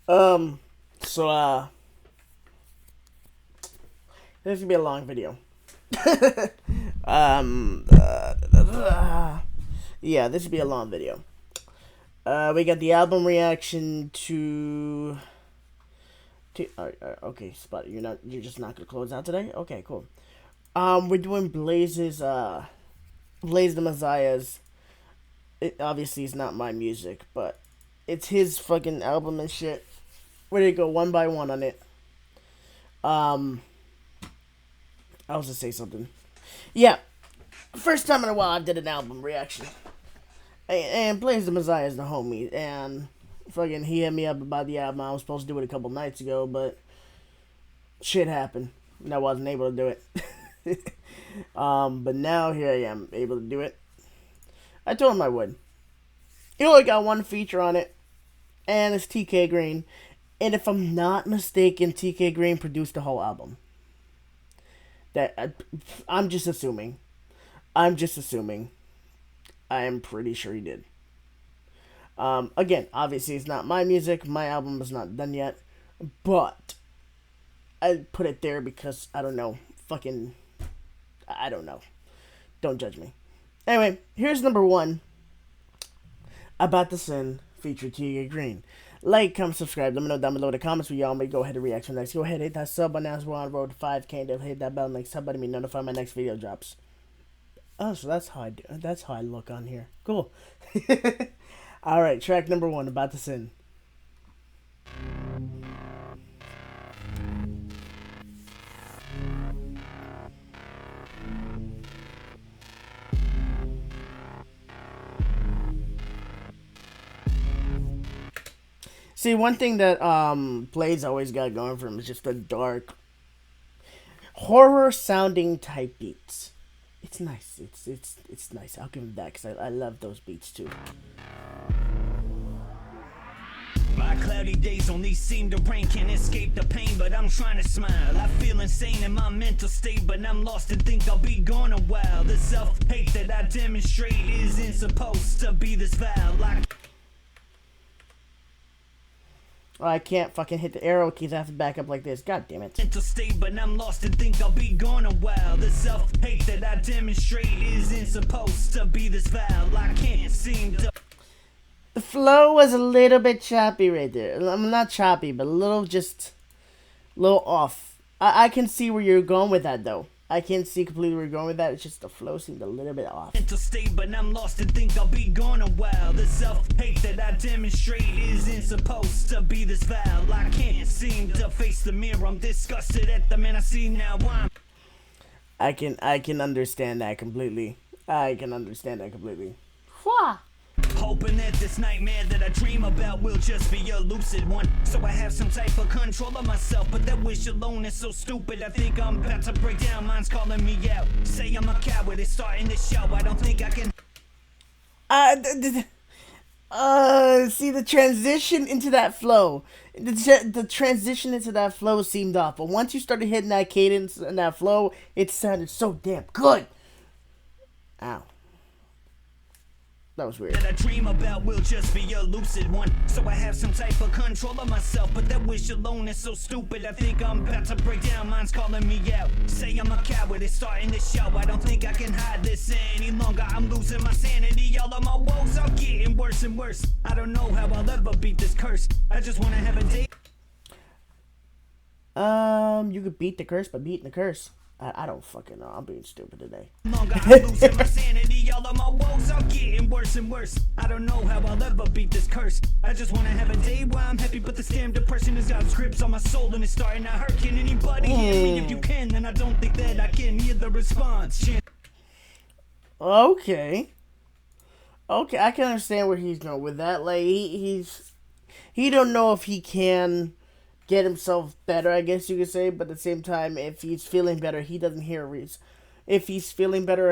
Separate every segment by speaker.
Speaker 1: Um, so, this gonna be a long video. um, yeah, this would be a long video. We got the album reaction okay, Spot. You're just not gonna close out today. Okay, cool. We're doing Blaze the Meziah's. It obviously is not my music, but it's his fucking album and shit. We're gonna go one by one on it. Um, I was gonna say something. Yeah, first time in a while I did an album reaction. And Blaze the Meziah is the homie, and fucking he hit me up about the album. I was supposed to do it a couple nights ago, but shit happened, and I wasn't able to do it. But now here I am, able to do it. I told him I would. He only got one feature on it, and it's TK Green. And if I'm not mistaken, TK Green produced the whole album. I'm just assuming. I'm just assuming. I am pretty sure he did. Again, obviously it's not my music. My album is not done yet. But I put it there because I don't know. Fucking, I don't know. Don't judge me. Anyway, here's number one. About the Sin, featured TK Green. Like, comment, subscribe. Let me know down below in the comments where y'all may go ahead and react to next. Go ahead, hit that sub button as we're on road to 5K. Don't hit that bell next sub button to be notified my next video drops. Oh, so that's how I do. That's how I look on here. Cool. All right, track number one, About the Sin. See, one thing that Blaze always got going for him is just the dark, horror sounding type beats. It's nice. It's nice. I'll give him that because I love those beats too.
Speaker 2: My cloudy days only seem to rain, can't escape the pain, but I'm trying to smile. I feel insane in my mental state, but I'm lost and think I'll be gone a while. The self-hate that I demonstrate isn't supposed to be this vile.
Speaker 1: I can't fucking hit the arrow keys. I have to back up like this. God damn it.
Speaker 2: Mental state, but I'm lost and think I'll be gone a while. The self-hate that I demonstrate isn't supposed to be this vile. I can't seem to...
Speaker 1: The flow was a little bit choppy right there. I'm not choppy, but a little off. I can see where you're going with that though. I can see completely where you're going with that. It's just the flow seemed a little bit off.
Speaker 2: Mental state, but I'm lost and think I'll be gone a while. The self-hate that I demonstrate isn't supposed to be this vile. I can't seem to face the mirror. I'm disgusted at the man I see now.
Speaker 1: I can understand that completely. I can understand that completely.
Speaker 2: Hoping that this nightmare that I dream about will just be a lucid one, so I have some type of control of myself. But that wish alone is so stupid. I think I'm about to break down. Mine's calling me out. Say I'm a coward. It's starting to show. I don't think I can.
Speaker 1: See the transition into that flow. The transition into that flow seemed off, but once you started hitting that cadence and that flow, it sounded so damn good. Ow. That was weird.
Speaker 2: That I dream about will just be a lucid one, so I have some type of control of myself. But that wish alone is so stupid. I think I'm about to break down. Mine's calling me out. Say I'm a coward. It's starting to show. I don't think I can hide this any longer. I'm losing my sanity. All of my woes are getting worse and worse. I don't know how I'll ever beat this curse. I just want to have a day.
Speaker 1: You could beat the curse by beating the curse. I don't fucking know. I'm being stupid today.
Speaker 2: Longer, I'm losing my sanity. All of my woes are getting worse and worse. I don't know how I'll ever beat this curse. I just want to have a day where I'm happy, but this damn depression has got grips on my soul and it's starting to hurt. Can anybody hear me? If you can, then I don't think that I can hear the response.
Speaker 1: Okay, I can understand where he's going with that. Like he don't know if he can get himself better, I guess you could say, but at the same time, if he's feeling better, he doesn't hear reason. If he's feeling better,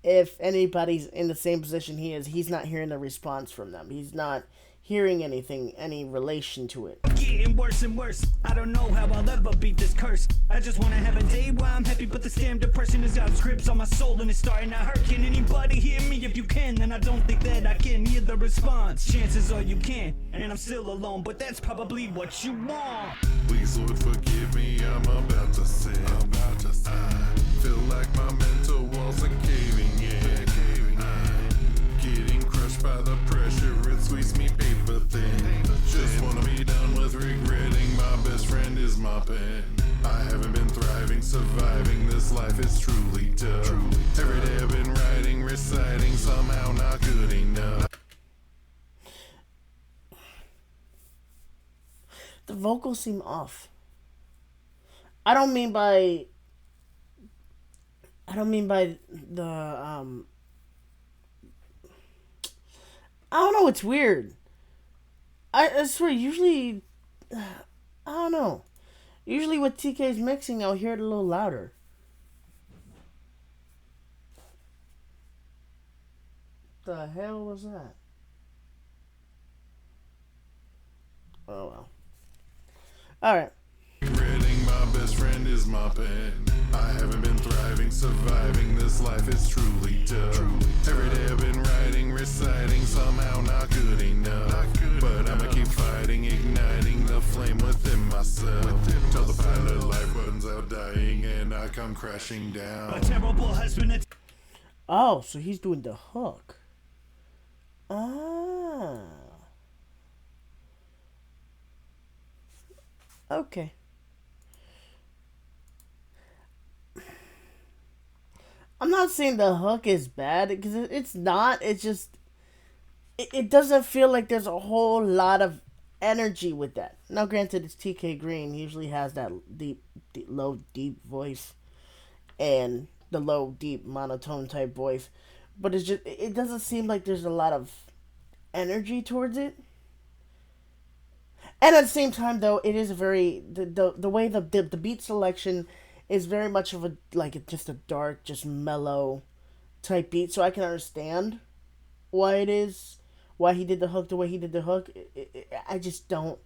Speaker 1: if anybody's in the same position he's not hearing a response from them. He's not hearing anything, any relation to it.
Speaker 2: getting worse and worse. I don't know how I'll ever beat this curse. I just wanna have a day where I'm happy, but this damn depression has got grips on my soul and it's starting to hurt. Can anybody hear me? If you can, then I don't think that I can hear the response. Chances are you can, and I'm still alone, but that's probably what you want.
Speaker 3: Please, Lord, forgive me, I'm about to sin. I feel like my mental walls are caving in. Getting crushed by the pressure, it squeezes me paper thin. Just wanna be done with regretting, my best friend is my pen. I haven't been thriving, surviving, this life is truly tough. Every day I've been writing, reciting, somehow not good enough.
Speaker 1: The vocals seem off. I don't mean by the I don't know, it's weird. I swear usually I don't know. Usually with TK's mixing I'll hear it a little louder. The hell was that? Oh well. Alright.
Speaker 3: Regretting, my best friend is my pen. I haven't been thriving, surviving, this life is truly tough. Every day I've been writing, reciting, somehow not good enough. But I'ma keep fighting, igniting the flame within myself. Till the pilot light runs out dying and I come crashing down.
Speaker 2: A terrible husband.
Speaker 1: Oh, so he's doing the hook. Ah. Okay. I'm not saying the hook is bad because it's not. It's just it doesn't feel like there's a whole lot of energy with that. Now, granted, it's TK Green. He usually has that low, deep voice and the low, deep, monotone type voice, but it doesn't seem like there's a lot of energy towards it. And at the same time, though, it is the way the beat selection is very much of just a dark, just mellow type beat. So I can understand why he did the hook the way he did the hook. I just don't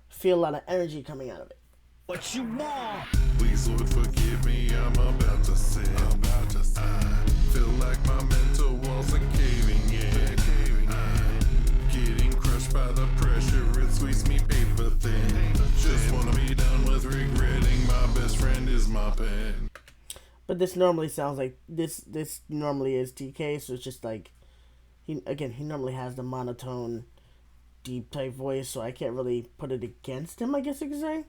Speaker 1: feel a lot of energy coming out of it.
Speaker 2: What you want?
Speaker 3: Please, Lord, forgive me, I'm about to sin. I feel like my mental walls are caving in. Getting crushed by the pressure, it squeezes me paper thin. Just wanna be done with regretting, my best friend is my pen.
Speaker 1: But this normally sounds like this normally is TK, so it's just like he normally has the monotone, deep type voice, so I can't really put it against him, I guess you could say.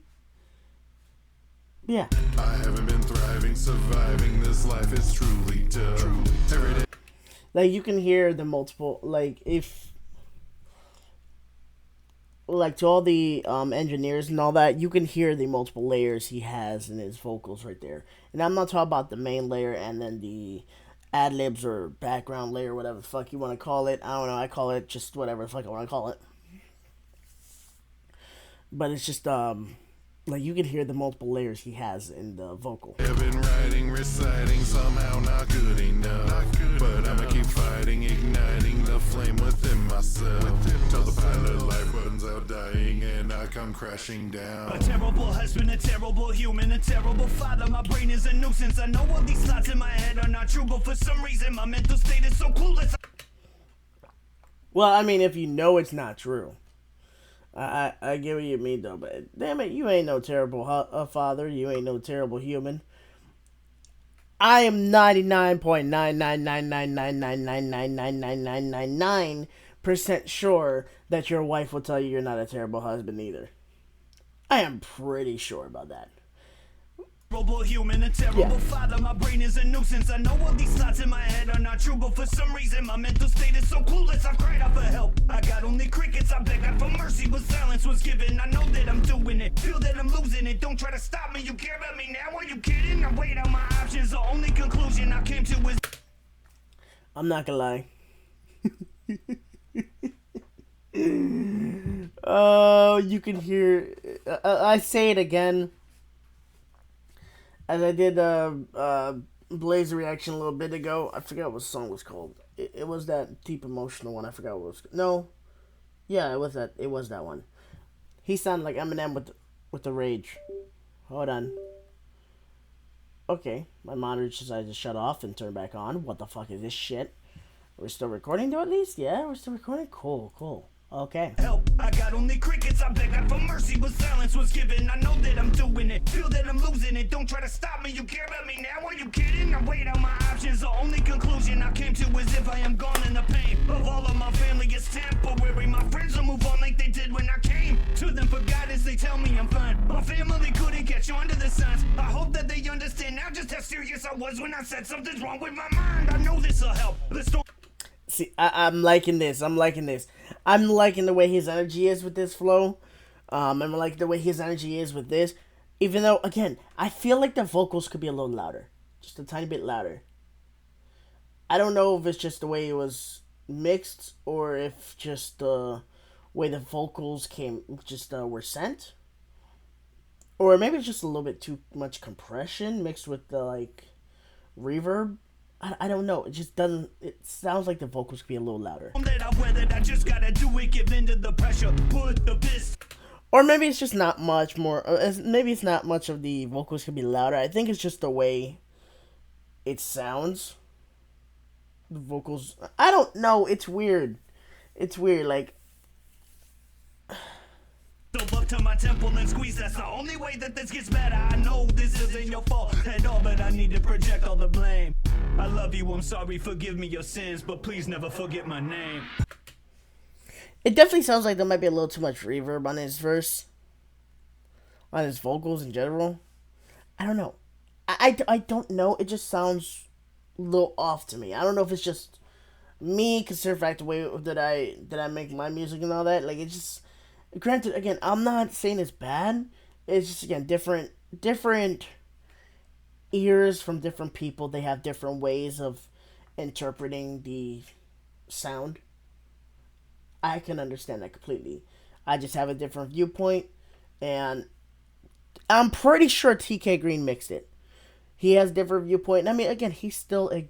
Speaker 1: Yeah.
Speaker 3: I haven't been thriving, surviving, this life is truly tough. Every day.
Speaker 1: Like you can hear the multiple, to all the engineers and all that, you can hear the multiple layers he has in his vocals right there. And I'm not talking about the main layer and then the ad libs or background layer, whatever the fuck you want to call it. I don't know. I call it just whatever the fuck I want to call it. But it's just you can hear the multiple layers he has in the vocal.
Speaker 3: I've been writing, reciting, somehow not good enough. But I'ma keep fighting, igniting the flame within myself. Till the pilot light runs out dying and I come crashing down.
Speaker 2: A terrible husband, a terrible human, a terrible father. My brain is a nuisance. I know all these thoughts in my head are not true, but for some reason my mental state is so clueless.
Speaker 1: Well, I mean, if you know it's not true. I get what you mean, though, but damn it, you ain't no terrible father. You ain't no terrible human. I am 99.99999999999% sure that your wife will tell you you're not a terrible husband either. I am pretty sure about that.
Speaker 2: Terrible human, a terrible father. My brain is a nuisance. I know all these thoughts in my head are not true, but for some reason my mental state is so clueless. I've cried out for help. I got only crickets. I begged out for mercy, but silence was given. I know that I'm doing it. Feel that I'm losing it. Don't try to stop me. You care about me now? Are you kidding? I weighed out my options. The only conclusion I came to is
Speaker 1: I'm not gonna lie. Oh, you can hear. I say it again. As I did Blaze reaction a little bit ago, I forgot what the song was called. It was that deep emotional one. I forgot what it was. No, yeah, it was that. It was that one. He sounded like Eminem with the rage. Hold on. Okay, my monitor decided to shut off and turn back on. What the fuck is this shit? We're still recording though, at least? Yeah, we're still recording? Cool, cool. Okay.
Speaker 2: Help, I got only crickets, I beg that for mercy, but silence was given. I know that I'm doing it, feel that I'm losing it. Don't try to stop me, you care about me now, are you kidding? I weighed out my options, the only conclusion I came to is if I am gone in the pain of all of my family is temporary. My friends will move on like they did when I came to them for guidance, they tell me I'm fine. My family couldn't catch on to the signs. I hope that they understand now just how serious I was when I said something's wrong with my mind. I know this'll help. The storm.
Speaker 1: See, I'm liking this. I'm liking the way his energy is with this flow. I'm liking the way his energy is with this. Even though, again, I feel like the vocals could be a little louder. Just a tiny bit louder. I don't know if it's just the way it was mixed or if just the way the vocals were sent. Or maybe it's just a little bit too much compression mixed with the, like, reverb. I don't know. It just doesn't. It sounds like the vocals could be a little louder.
Speaker 2: I just gotta do it, give in to the pressure, put the fist.
Speaker 1: Or maybe it's just not much more. Maybe it's not much of the vocals could be louder. I think it's just the way it sounds. The vocals. I don't know. It's weird. It's weird. Like.
Speaker 2: Up to my temple and squeeze. That's the only way that this gets better. I know this isn't your fault at all, but I need to project all the blame. I love you, I'm sorry, forgive me your sins, but please never forget my name.
Speaker 1: It definitely sounds like there might be a little too much reverb on his verse. On his vocals in general. I don't know. I don't know. It just sounds a little off to me. I don't know if it's just me, considering the fact the way that I make my music and all that. Like, it just... Granted, again, I'm not saying it's bad. It's just, again, different ears from different people. They have different ways of interpreting the sound. I can understand that completely. I just have a different viewpoint, and I'm pretty sure TK Green mixed it. He has different viewpoint. I mean, again, he's a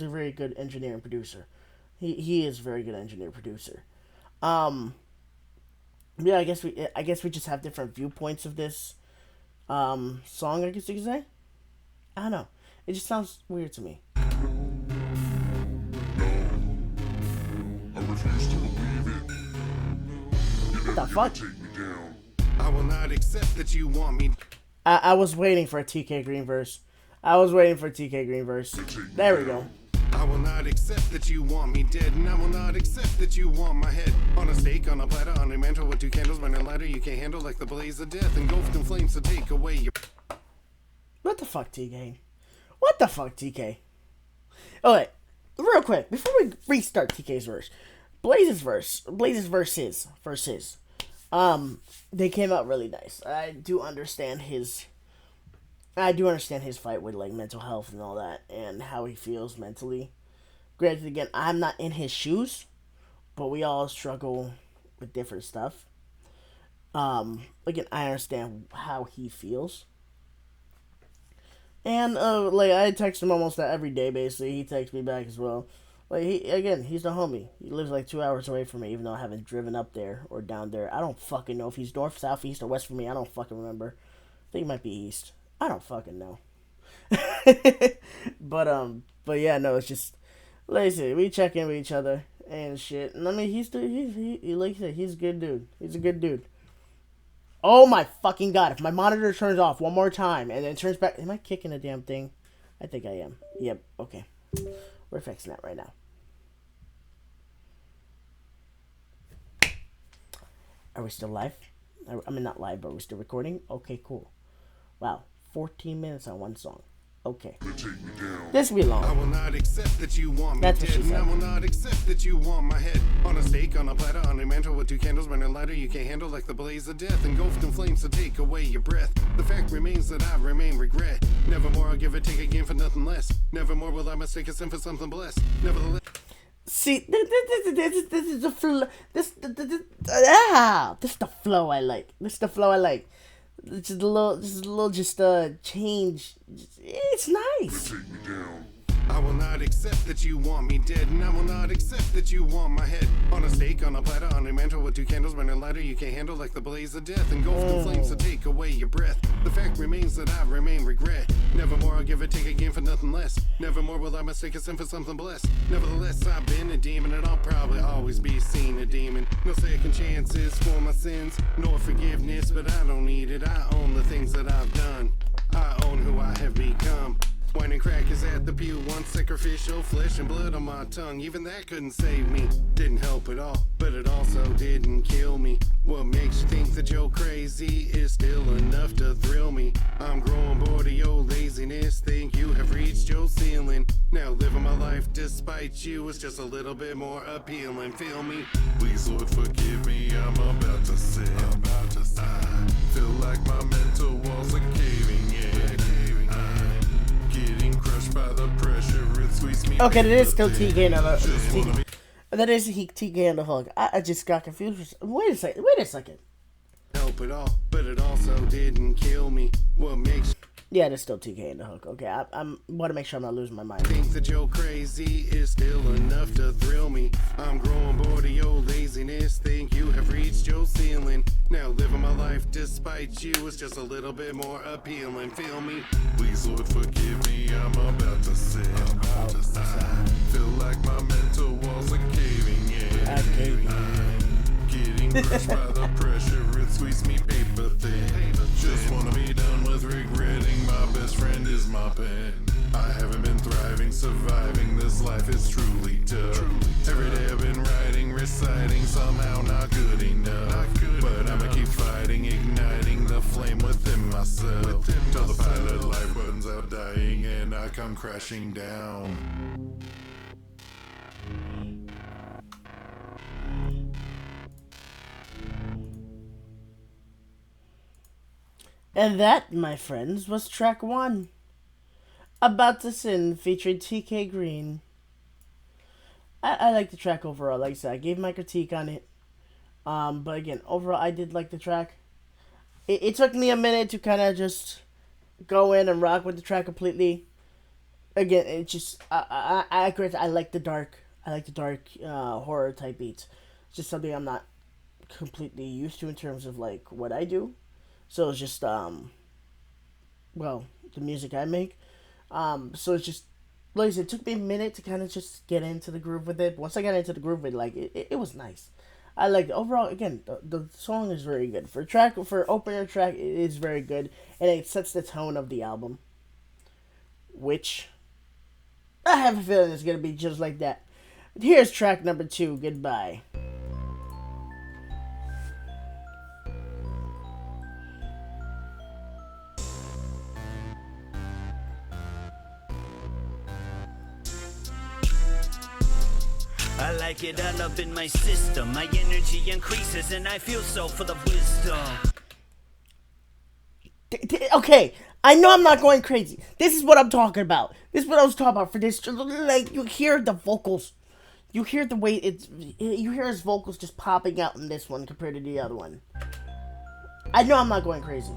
Speaker 1: very good engineer and producer. He is a very good engineer producer. Yeah, I guess we just have different viewpoints of this song, I guess you could say. I don't know. It just sounds weird to me.
Speaker 3: I refuse to believe it.
Speaker 1: What the fuck?
Speaker 3: Take me down.
Speaker 4: I will not accept that you want me.
Speaker 1: I was waiting for a TK Green verse. There we go.
Speaker 4: I will not accept that you want me dead, and I will not accept that you want my head. On a stake, on a platter, on a mantle with two candles, burning lighter you can't handle like the blaze of death, engulfed in flames to take away your...
Speaker 1: What the fuck, TK? What the fuck, TK? Okay, real quick, before we restart TK's verse, Blaze's verses, they came out really nice. I do understand his fight with, like, mental health and all that, and how he feels mentally. Granted, again, I'm not in his shoes, but we all struggle with different stuff. Again, I understand how he feels. And, like, I text him almost every day, basically. He texts me back as well. Like, he's the homie. He lives, like, 2 hours away from me, even though I haven't driven up there or down there. I don't fucking know if he's north, south, east, or west from me. I don't fucking remember. I think he might be east. I don't fucking know. But yeah, no, it's just, like I said, we check in with each other and shit. And I mean, he like I said, he's a good dude. He's a good dude. Oh my fucking god, if my monitor turns off one more time and then turns back, am I kicking a damn thing? I think I am. Yep, okay. We're fixing that right now. Are we still live? I mean, not live, but we're still recording? Okay, cool. Wow. 14 minutes on one song. Okay. This will be long.
Speaker 4: I will not accept that you want me
Speaker 1: That's what
Speaker 4: dead,
Speaker 1: she
Speaker 4: and
Speaker 1: said.
Speaker 4: I will not accept that you want my head. On a stake, on a platter, on a mantle with two candles, burning lighter you can't handle like the blaze of death, engulfed in flames to take away your breath. The fact remains that I remain regret. Nevermore I'll give or take again for nothing less. Nevermore will I mistake a sin for something blessed. Nevertheless.
Speaker 1: See, this is the flow. This is the flow I like. This is a little change. It's nice.
Speaker 3: Take me down.
Speaker 4: I will not accept that you want me dead, and I will not accept that you want my head. On a stake, on a platter, on a mantle with 2 candles burning lighter you can't handle like the blaze of death. Engulfed in flames to take away your breath. The fact remains that I remain regret. Nevermore I'll give or take again for nothing less. Nevermore will I mistake a sin for something blessed. Nevertheless, I've been a demon, and I'll probably always be seen a demon. No second chances for my sins, nor forgiveness, but I don't need it. I own the things that I've done. I own who I have become. Wine and crack is at the pew, one sacrificial, flesh and blood on my tongue. Even that couldn't save me, didn't help at all, but it also didn't kill me. What makes you think that you're crazy is still enough to thrill me. I'm growing bored of your laziness, think you have reached your ceiling. Now living my life despite you is just a little bit more appealing, feel me?
Speaker 3: Please, Lord, forgive me, I'm about to sin. I feel like my mental walls are caving in. Getting crushed by the pressure, it squeezed me.
Speaker 1: Okay, that is still TK and the that is TK and the Hulk. I just got confused. Wait a second.
Speaker 4: Help it all, but it also didn't kill me. What makes
Speaker 1: Yeah, that's still TK and the Hulk. Okay, I'm want to make sure I'm not losing my mind.
Speaker 4: think that you're crazy is still enough to thrill me. I'm growing bored of your laziness, think you have reached your ceiling. Now living my life despite you is just a little bit more appealing, feel me?
Speaker 3: Please, Lord, forgive me, I'm about to sin. I feel like my mental walls are caving in. Getting crushed by the pressure, it squeezed me paper thin. Just wanna be done with regretting, my best friend is my pen. I haven't been thriving, surviving, this life is truly tough. Every day I've been writing, reciting, somehow not good enough. But I'ma keep fighting, igniting the flame within myself. Till the pilot light burns out dying and I come crashing down.
Speaker 1: And that, my friends, was track 1. About to Sin, featuring TK Green. I like the track overall. Like I said, I gave my critique on it. But again, overall, I did like the track. It took me a minute to kind of just go in and rock with the track completely. Again, it just I agree. I like the dark. Horror type beats. It's just something I'm not completely used to in terms of like what I do. So it's just the music I make. So it's just like I said, it took me a minute to kind of just get into the groove with it. Once I got into the groove with it, like it was nice. I like overall. Again, the song is very good for opener track. It is very good, and it sets the tone of the album, which I have a feeling it's gonna be just like that. Here's track number 2. Goodbye.
Speaker 2: I like it all up in my system. My energy increases and I feel so full of wisdom.
Speaker 1: Okay, I know I'm not going crazy. This is what I'm talking about. This is what I was talking about for this. Like, you hear the vocals. You hear the way you hear his vocals just popping out in this one compared to the other one. I know I'm not going crazy.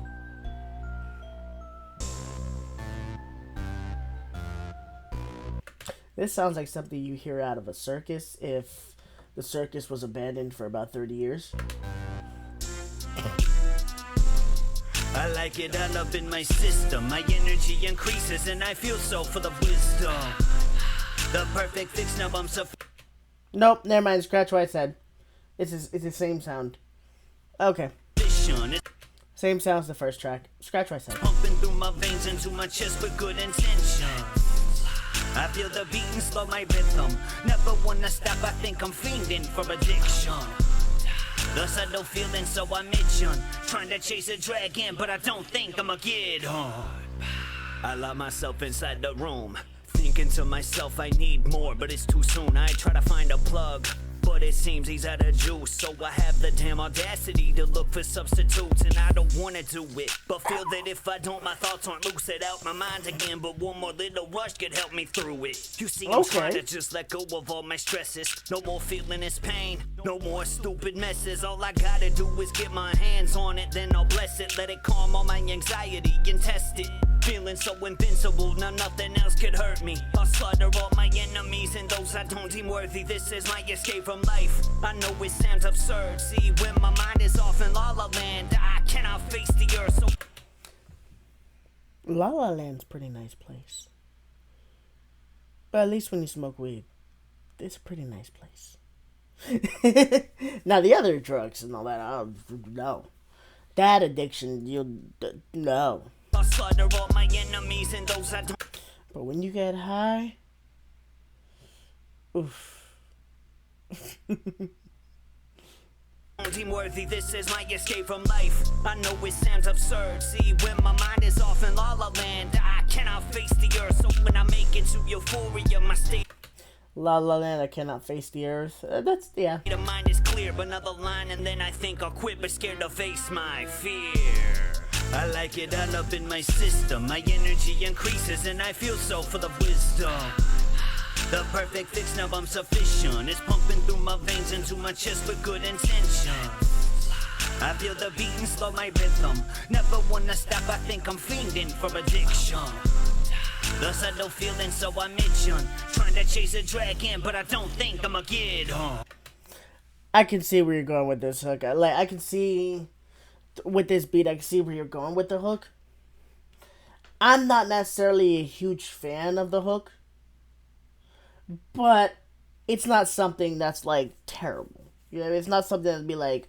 Speaker 1: This sounds like something you hear out of a circus if the circus was abandoned for about 30 years.
Speaker 2: I like it all up in my system. My energy increases and I feel so full of wisdom. The perfect fix, now I'm so...
Speaker 1: Nope, never mind. Scratch what I said. It's the same sound. Okay. Same sound as the first track. Scratch what I said.
Speaker 2: Pumping through my veins into my chest with good intention. I feel the beating slow my rhythm. Never wanna stop, I think I'm fiending for addiction. The subtle feeling, so I'm itching. Trying to chase a dragon, but I don't think I'ma get home. I lock myself inside the room, thinking to myself I need more, but it's too soon. I try to find a plug, but it seems he's out of juice. So I have the damn audacity to look for substitutes, and I don't wanna do it, but feel that if I don't, my thoughts aren't lucid out my mind again. But one more little rush could help me through it. You see, I'm trying to just let go of all my stresses. No more feeling this pain, no more stupid messes. All I gotta do is get my hands on it, then I'll bless it. Let it calm all my anxiety and test it. Feeling so invincible, now nothing else could hurt me. I'll slaughter all my enemies and those I don't deem worthy. This is my escape from life. I know it sounds absurd. See, when my mind is off in La La Land, I cannot face the earth. So
Speaker 1: La La Land's a pretty nice place. But at least when you smoke weed, it's a pretty nice place. Now the other drugs and all that, no. That addiction, no.
Speaker 2: I'll slaughter all my enemies and those I don't.
Speaker 1: But when you get high, oof.
Speaker 2: Deem worthy, this is my escape from life. I know it sounds absurd. See, when my mind is off in La La Land, I cannot face the earth. So when I make it to euphoria, my state
Speaker 1: La La Land, I cannot face the earth. That's, yeah.
Speaker 2: The mind is clear, but another line and then I think I'll quit, but scared to face my fear. I like it all up in my system. My energy increases and I feel so full of wisdom. The perfect fix, now I'm sufficient. It's pumping through my veins into my chest with good intention. I feel the beating slow my rhythm. Never wanna stop, I think I'm fiending for addiction. The subtle feeling, so I'm itching. Trying to chase a dragon, but I don't think I'ma get home.
Speaker 1: I can see where you're going with this hook. I can see with this beat, I can see where you're going with the hook. I'm not necessarily a huge fan of the hook, but it's not something that's like terrible. You know, it's not something that'd be like,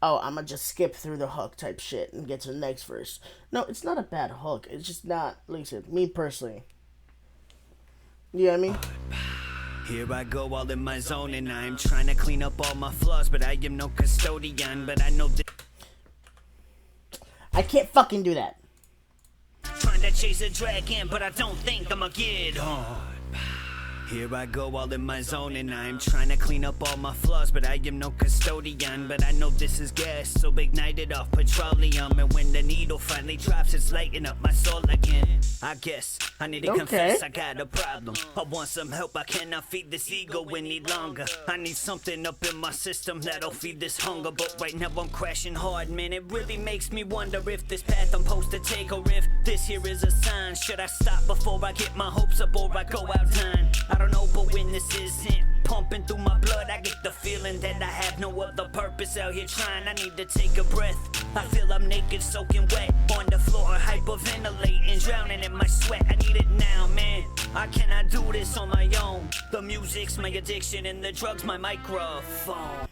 Speaker 1: oh, I'm gonna just skip through the hook type shit and get to the next verse. No, it's not a bad hook. It's just not, like I said, me personally. You know what I mean?
Speaker 2: Here I go all in my zone and I'm trying to clean up all my flaws, but I am no custodian, but I know that
Speaker 1: I can't fucking do that.
Speaker 2: Trying to chase a dragon, but I don't think I'ma get home. Here I go all in my zone and I'm trying to clean up all my flaws, but I am no custodian, but I know this is gas, so ignite it off petroleum, and when the needle finally drops, it's lighting up my soul again. I guess I need to confess I got a problem. I want some help, I cannot feed this ego any longer. I need something up in my system that'll feed this hunger, but right now I'm crashing hard, man. It really makes me wonder if this path I'm supposed to take, or if this here is a sign. Should I stop before I get my hopes up, or I go out dying? I don't know, but when this isn't pumping through my blood, I get the feeling that I have no other purpose out here trying. I need to take a breath. I feel I'm naked, soaking wet on the floor, hyperventilating, drowning in my sweat. I need it now, man. I cannot do this on my own. The music's my addiction and the drugs my microphone.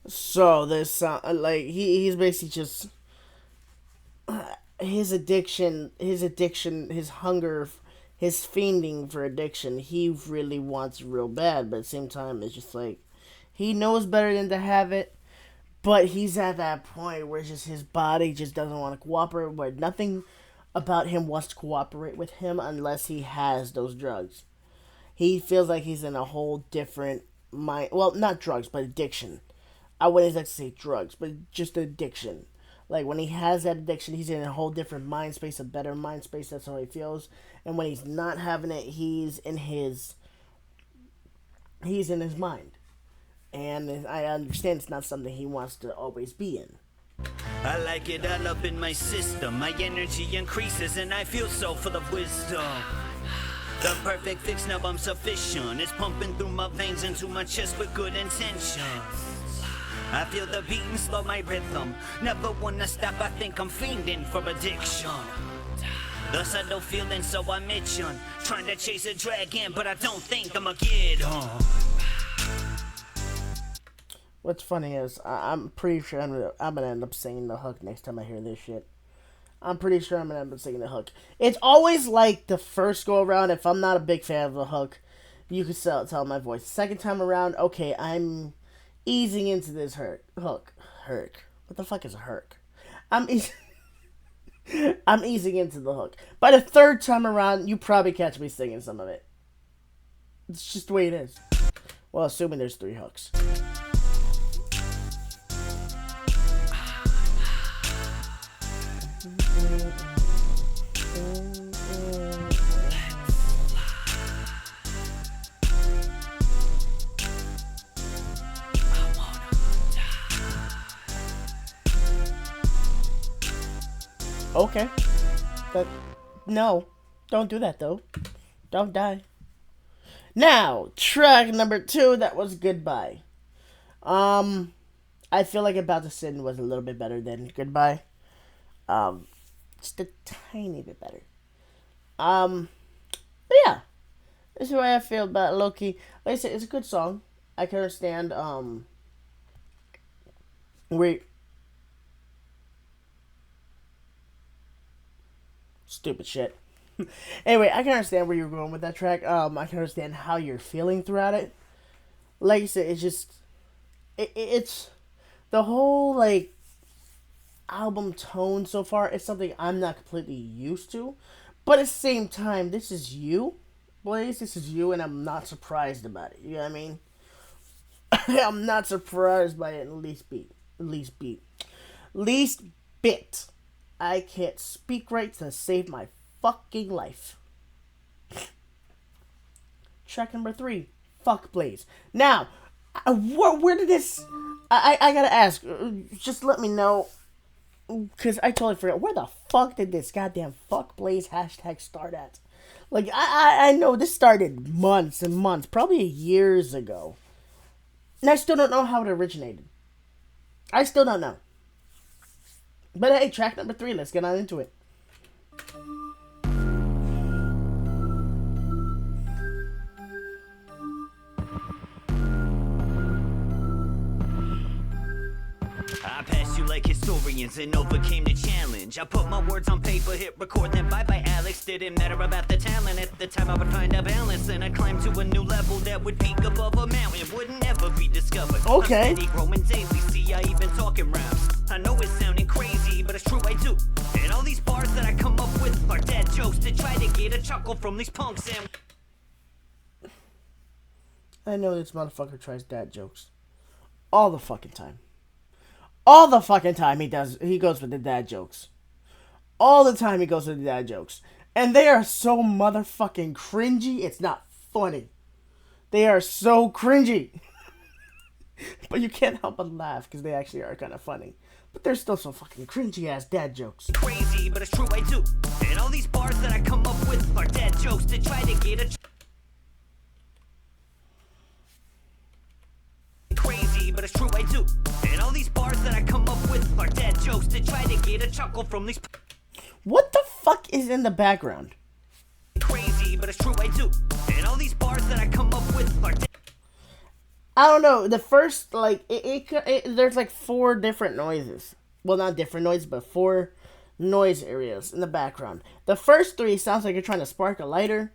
Speaker 1: So this like he's basically just his addiction, his hunger, his fiending for addiction. He really wants it real bad, but at the same time, it's just like he knows better than to have it. But he's at that point where it's just his body just doesn't want to cooperate. Where nothing about him wants to cooperate with him unless he has those drugs. He feels like he's in a whole different mind. Well, not drugs, but addiction. I wouldn't like to say drugs, but just addiction. Like, when he has that addiction, he's in a whole different mind space, a better mind space. That's how he feels. And when he's not having it, he's in his mind. And I understand it's not something he wants to always be in.
Speaker 2: I like it all up in my system. My energy increases and I feel so full of wisdom. The perfect fix, now I'm sufficient. It's pumping through my veins into my chest with good intentions. I feel the beating slow my rhythm. Never wanna stop, I think I'm fiending for addiction. The subtle feeling, so I'm itching. Trying to chase a dragon, but I don't think I'ma get home.
Speaker 1: What's funny is, I'm pretty sure I'm gonna end up singing the hook next time I hear this shit. I'm pretty sure I'm gonna end up singing the hook. It's always like the first go around, if I'm not a big fan of the hook, you can tell my voice. Second time around, okay, I'm easing into this hook. What the fuck is a hook? I'm easing into the hook. By the third time around, you probably catch me singing some of it. It's just the way it is. Well, assuming there's 3 hooks. Okay. No. Don't do that, though. Don't die. Now, track number 2, that was Goodbye. I feel like About to Sin was a little bit better than Goodbye. Just a tiny bit better. But yeah. This is the way I feel about Loki. Like I said, it's a good song. I can understand, where... Stupid shit. Anyway, I can understand where you're going with that track. I can understand how you're feeling throughout it. Like I said, it's just... It's... The whole, like, album tone so far is something I'm not completely used to. But at the same time, this is you, Blaze. This is you, and I'm not surprised about it. You know what I mean? I'm not surprised by it in least bit. I can't speak right to save my fucking life. Track number 3, Fuck Blaze. Now, where did this... I gotta ask, just let me know, because I totally forgot, where the fuck did this goddamn Fuck Blaze hashtag start at? Like, I know this started months and months, probably years ago. And I still don't know how it originated. I still don't know. But hey, track number 3, let's get on into it.
Speaker 2: I passed you like historians and overcame the challenge. I put my words on paper, hit record, then bye-bye Alex. Didn't matter about the talent. At the time I would find a balance, and I'd climb to a new level that would peak above a mountain. Would never be discovered.
Speaker 1: Okay.
Speaker 2: I'm steady growing daily, see I even talking rhymes. I know it's sounding crazy, but it's true I do. And all these bars that I come up with are dad jokes to try to get a chuckle from these punks. And
Speaker 1: I know this motherfucker tries dad jokes. All the fucking time. All the fucking time he goes with the dad jokes. All the time he goes with the dad jokes. And they are so motherfucking cringy, it's not funny. They are so cringy. But you can't help but laugh, because they actually are kind of funny. But they're still so fucking cringy ass dad jokes.
Speaker 2: Crazy, but it's true I do. And all these bars that I come up with are dad jokes to try to get a crazy, but it's true I do. And all these bars that I come up with are dad jokes to try to get a chuckle from these.
Speaker 1: What the fuck is in the background?
Speaker 2: Crazy, but it's true I do. And all these bars that I come up with are
Speaker 1: I don't know. The first, like, there's like 4 different noises. Well, not different noises, but 4 noise areas in the background. The first 3 sounds like you're trying to spark a lighter.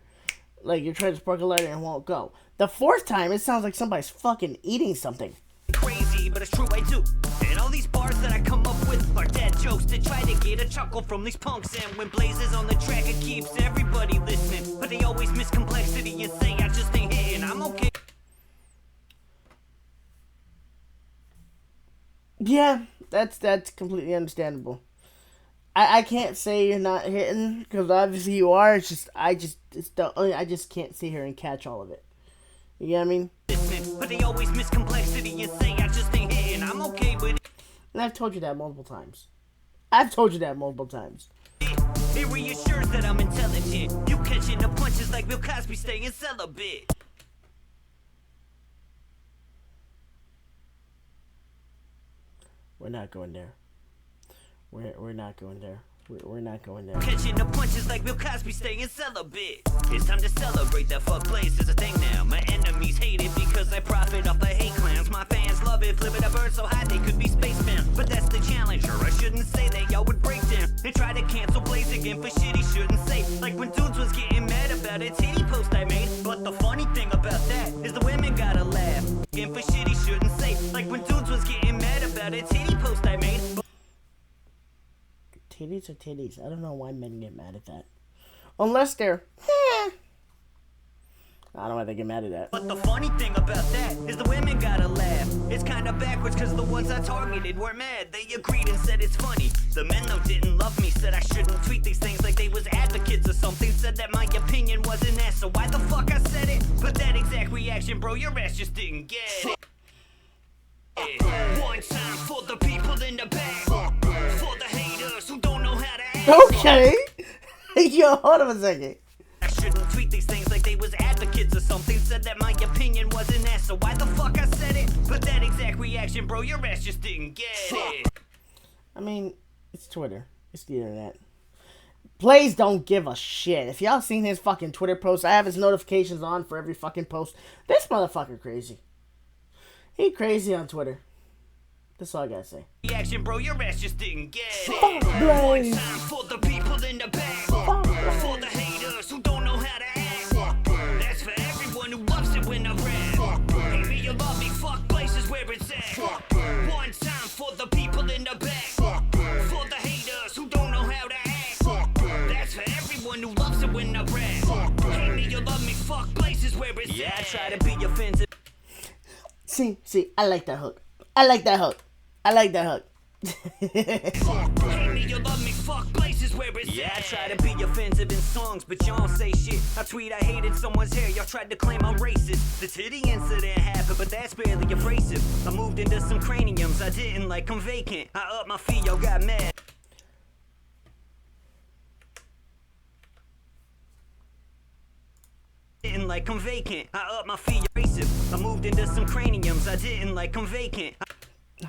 Speaker 1: Like, you're trying to spark a lighter and it won't go. The 4th time, it sounds like somebody's fucking eating something.
Speaker 2: Crazy, but it's true I do. And all these bars that I come up with are dad jokes to try to get a chuckle from these punks. And when Blaze is on the track, it keeps everybody listening. But they always miss complexity and say I just ain't hitting. I'm okay.
Speaker 1: Yeah, that's completely understandable. I can't say you're not hitting, because obviously you are. It's just I just can't sit here and catch all of it. You know what I mean?
Speaker 2: But they always miss complexity and say I just ain't hitting. I'm okay with it.
Speaker 1: And I've told you that multiple times.
Speaker 2: It reassures that I'm intelligent. You catching the punches like Bill Cosby staying celibate.
Speaker 1: We're not going there. We're not going there. We're not going there.
Speaker 2: Catching the punches like Bill Cosby staying celibate. It's time to celebrate that Fuck Blaze is a thing now. My enemies hate it because I profit off the hate clowns. My fans love it, flipping a bird so high they could be spaceman. But that's the challenge, or I shouldn't say that y'all would break down and try to cancel Blaze again for shit he shouldn't say. Like when dudes was getting mad about a titty post I made. But the funny thing about that is the women gotta laugh again for shit he shouldn't say. Like when dudes was getting mad about a titty post I made.
Speaker 1: Titties are titties. I don't know why men get mad at that. Unless they're... I don't know why they get mad at that.
Speaker 2: But the funny thing about that is the women gotta laugh. It's kinda backwards cause the ones I targeted were mad. They agreed and said it's funny. The men though didn't love me, said I shouldn't tweet these things like they was advocates or something. Said that my opinion wasn't that, so why the fuck I said it? But that exact reaction, bro, your ass just didn't get it. One time for the people in the back, for the haters who don't know how to act.
Speaker 1: Okay. Yo, hold on a second.
Speaker 2: I shouldn't tweet these things like they was advocates or something. Said that my opinion wasn't that, so why the fuck I said it? But that exact reaction, bro, your ass just didn't get it.
Speaker 1: I mean, it's Twitter. It's the internet. Blaze don't give a shit. If y'all seen his fucking Twitter posts, I have his notifications on for every fucking post. This motherfucker crazy. He crazy on Twitter. That's all I gotta say.
Speaker 2: Reaction, bro, your ass just didn't get it.
Speaker 1: Fuck Blaze.
Speaker 2: One time for the people in the back, for the haters who don't know how to act. That's for everyone who loves it when I rap. Hate me or love me, fuck places where it's at. One time for the people in the back, for the haters who don't know how to act. That's for everyone who loves it when I rap. Hate me or love me, fuck places where it's at. Yeah, I try to be offensive.
Speaker 1: See, I like that hook. I like that hook.
Speaker 2: Hate me, you love me, fuck places where it's at. I try to be offensive in songs, but y'all don't say shit. I tweet I hated someone's hair, y'all tried to claim I'm racist. The titty incident happened, but that's barely abrasive. I moved into some craniums, I didn't like them vacant. I upped my fee, y'all got mad. Didn't like them vacant. I upped my fee, abrasive. I moved into some craniums, I didn't like them vacant.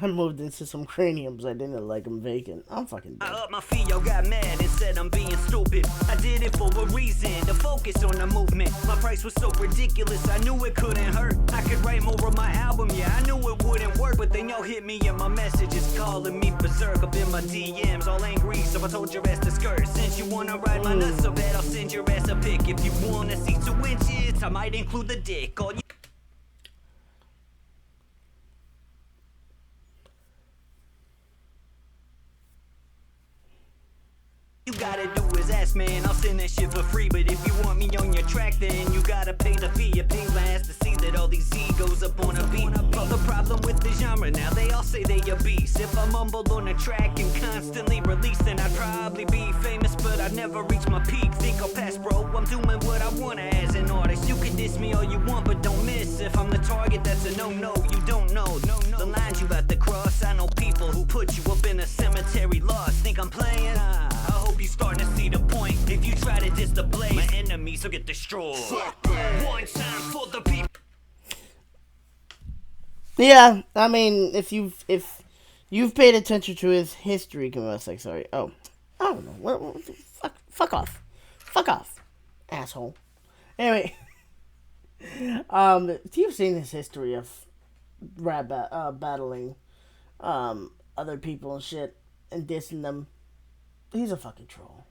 Speaker 1: I moved into some craniums. I didn't like them vacant. I'm fucking dead.
Speaker 2: I upped my fee, y'all got mad and said I'm being stupid. I did it for a reason, to focus on the movement. My price was so ridiculous, I knew it couldn't hurt. I could write more of my album, yeah, I knew it wouldn't work. But then y'all hit me and my messages calling me berserk. Up in my DMs, all angry, so I told your ass to skirt. Since you wanna ride my nuts so bad, I'll send your ass a pic. If you wanna see 2 inches, I might include the dick. All you gotta do is ask, man, I'll send that shit for free. But if you want me on your track, then you gotta pay the fee. A ping blast to see that all these egos up on a beat. But the problem with the genre now, they all say they a beast. If I mumble on a track and constantly release, then I'd probably be famous, but I'd never reach my peak. Think I'll pass, bro, I'm doing what I wanna as an artist. You can diss me all you want, but don't miss. If I'm the target, that's a no-no, you don't know. The lines you about to cross, I know people who put you up in a cemetery lost. Think I'm playing? I hope you starting to see the point. If you try to diss the Blaze, my enemies will get destroyed. One time for the people.
Speaker 1: Yeah, I mean, if you've paid attention to his history, sorry. Oh, I don't know. Fuck off, asshole. Anyway, if you've seen his history of rap battling other people and shit and dissing them, he's a fucking troll.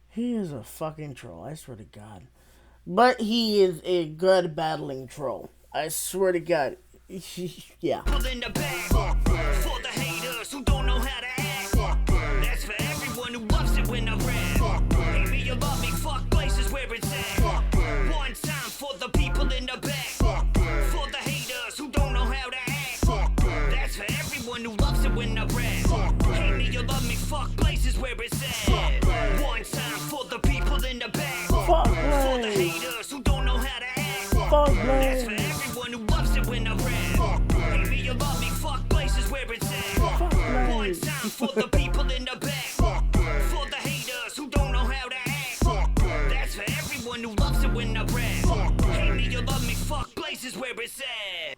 Speaker 1: He is a fucking troll, I swear to God. But he is a good battling troll. I swear to God. Yeah.
Speaker 2: In the back, for the haters who don't know how to act. That's for everyone who loves it when I rap. Hate me or love me, fuck places where it's at. One time for the people in the back, for the haters who don't know how to act. That's for everyone who loves it when I rap. Hate me or love me, fuck places where it's at. One time for the people in the back,
Speaker 1: Fuck
Speaker 2: for the
Speaker 1: Blaze.
Speaker 2: haters who don't know how to act.
Speaker 1: Fuck
Speaker 2: That's for
Speaker 1: Blaze.
Speaker 2: everyone who loves it when I rap. Hate me or love me, fuck places where it's at.
Speaker 1: Fuck
Speaker 2: One
Speaker 1: Blaze.
Speaker 2: time for the people in the back, for the haters who don't know how to act. That's for everyone who loves it when I rap. Hate me or love me, fuck places where it's at.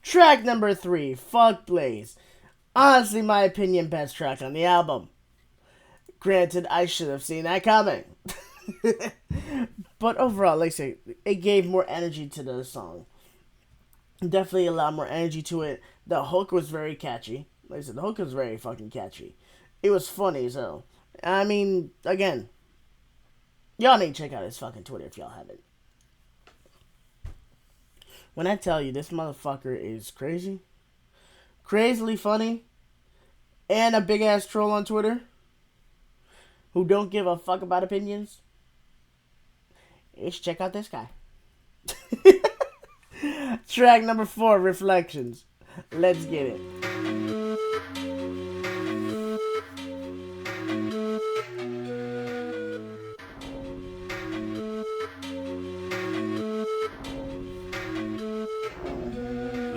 Speaker 1: Track number 3, Fuck Blaze. Honestly, my opinion, best track on the album. Granted, I should have seen that coming. But overall, like I say, it gave more energy to the song. Definitely a lot more energy to it. The hook was very catchy. Like I said, the hook was very fucking catchy. It was funny as hell. I mean, again, y'all need to check out his fucking Twitter if y'all haven't. When I tell you this motherfucker is crazy, crazily funny, and a big ass troll on Twitter who don't give a fuck about opinions, You should check out this guy. Track number 4, Reflections. Let's get it.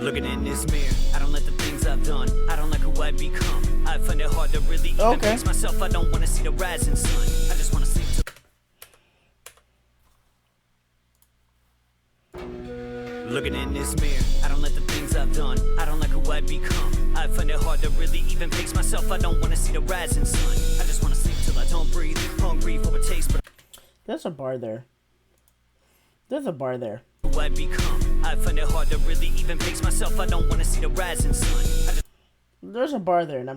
Speaker 2: Looking in this mirror, I don't like the things I've done. I don't like who I've become. I find it hard to really even face myself. I don't want to see the rising sun. I just want to sleep till... Looking in this mirror, I don't like the things I've done. I don't like who I've become. I find it hard to really even face myself. I don't want to see the rising sun. I just want to sleep till I don't breathe. Hungry for a taste, but...
Speaker 1: There's a bar there. There's a bar there.
Speaker 2: Who I've become. I find it hard to really even face myself. I don't want to see the rising sun.
Speaker 1: There's a bar there, and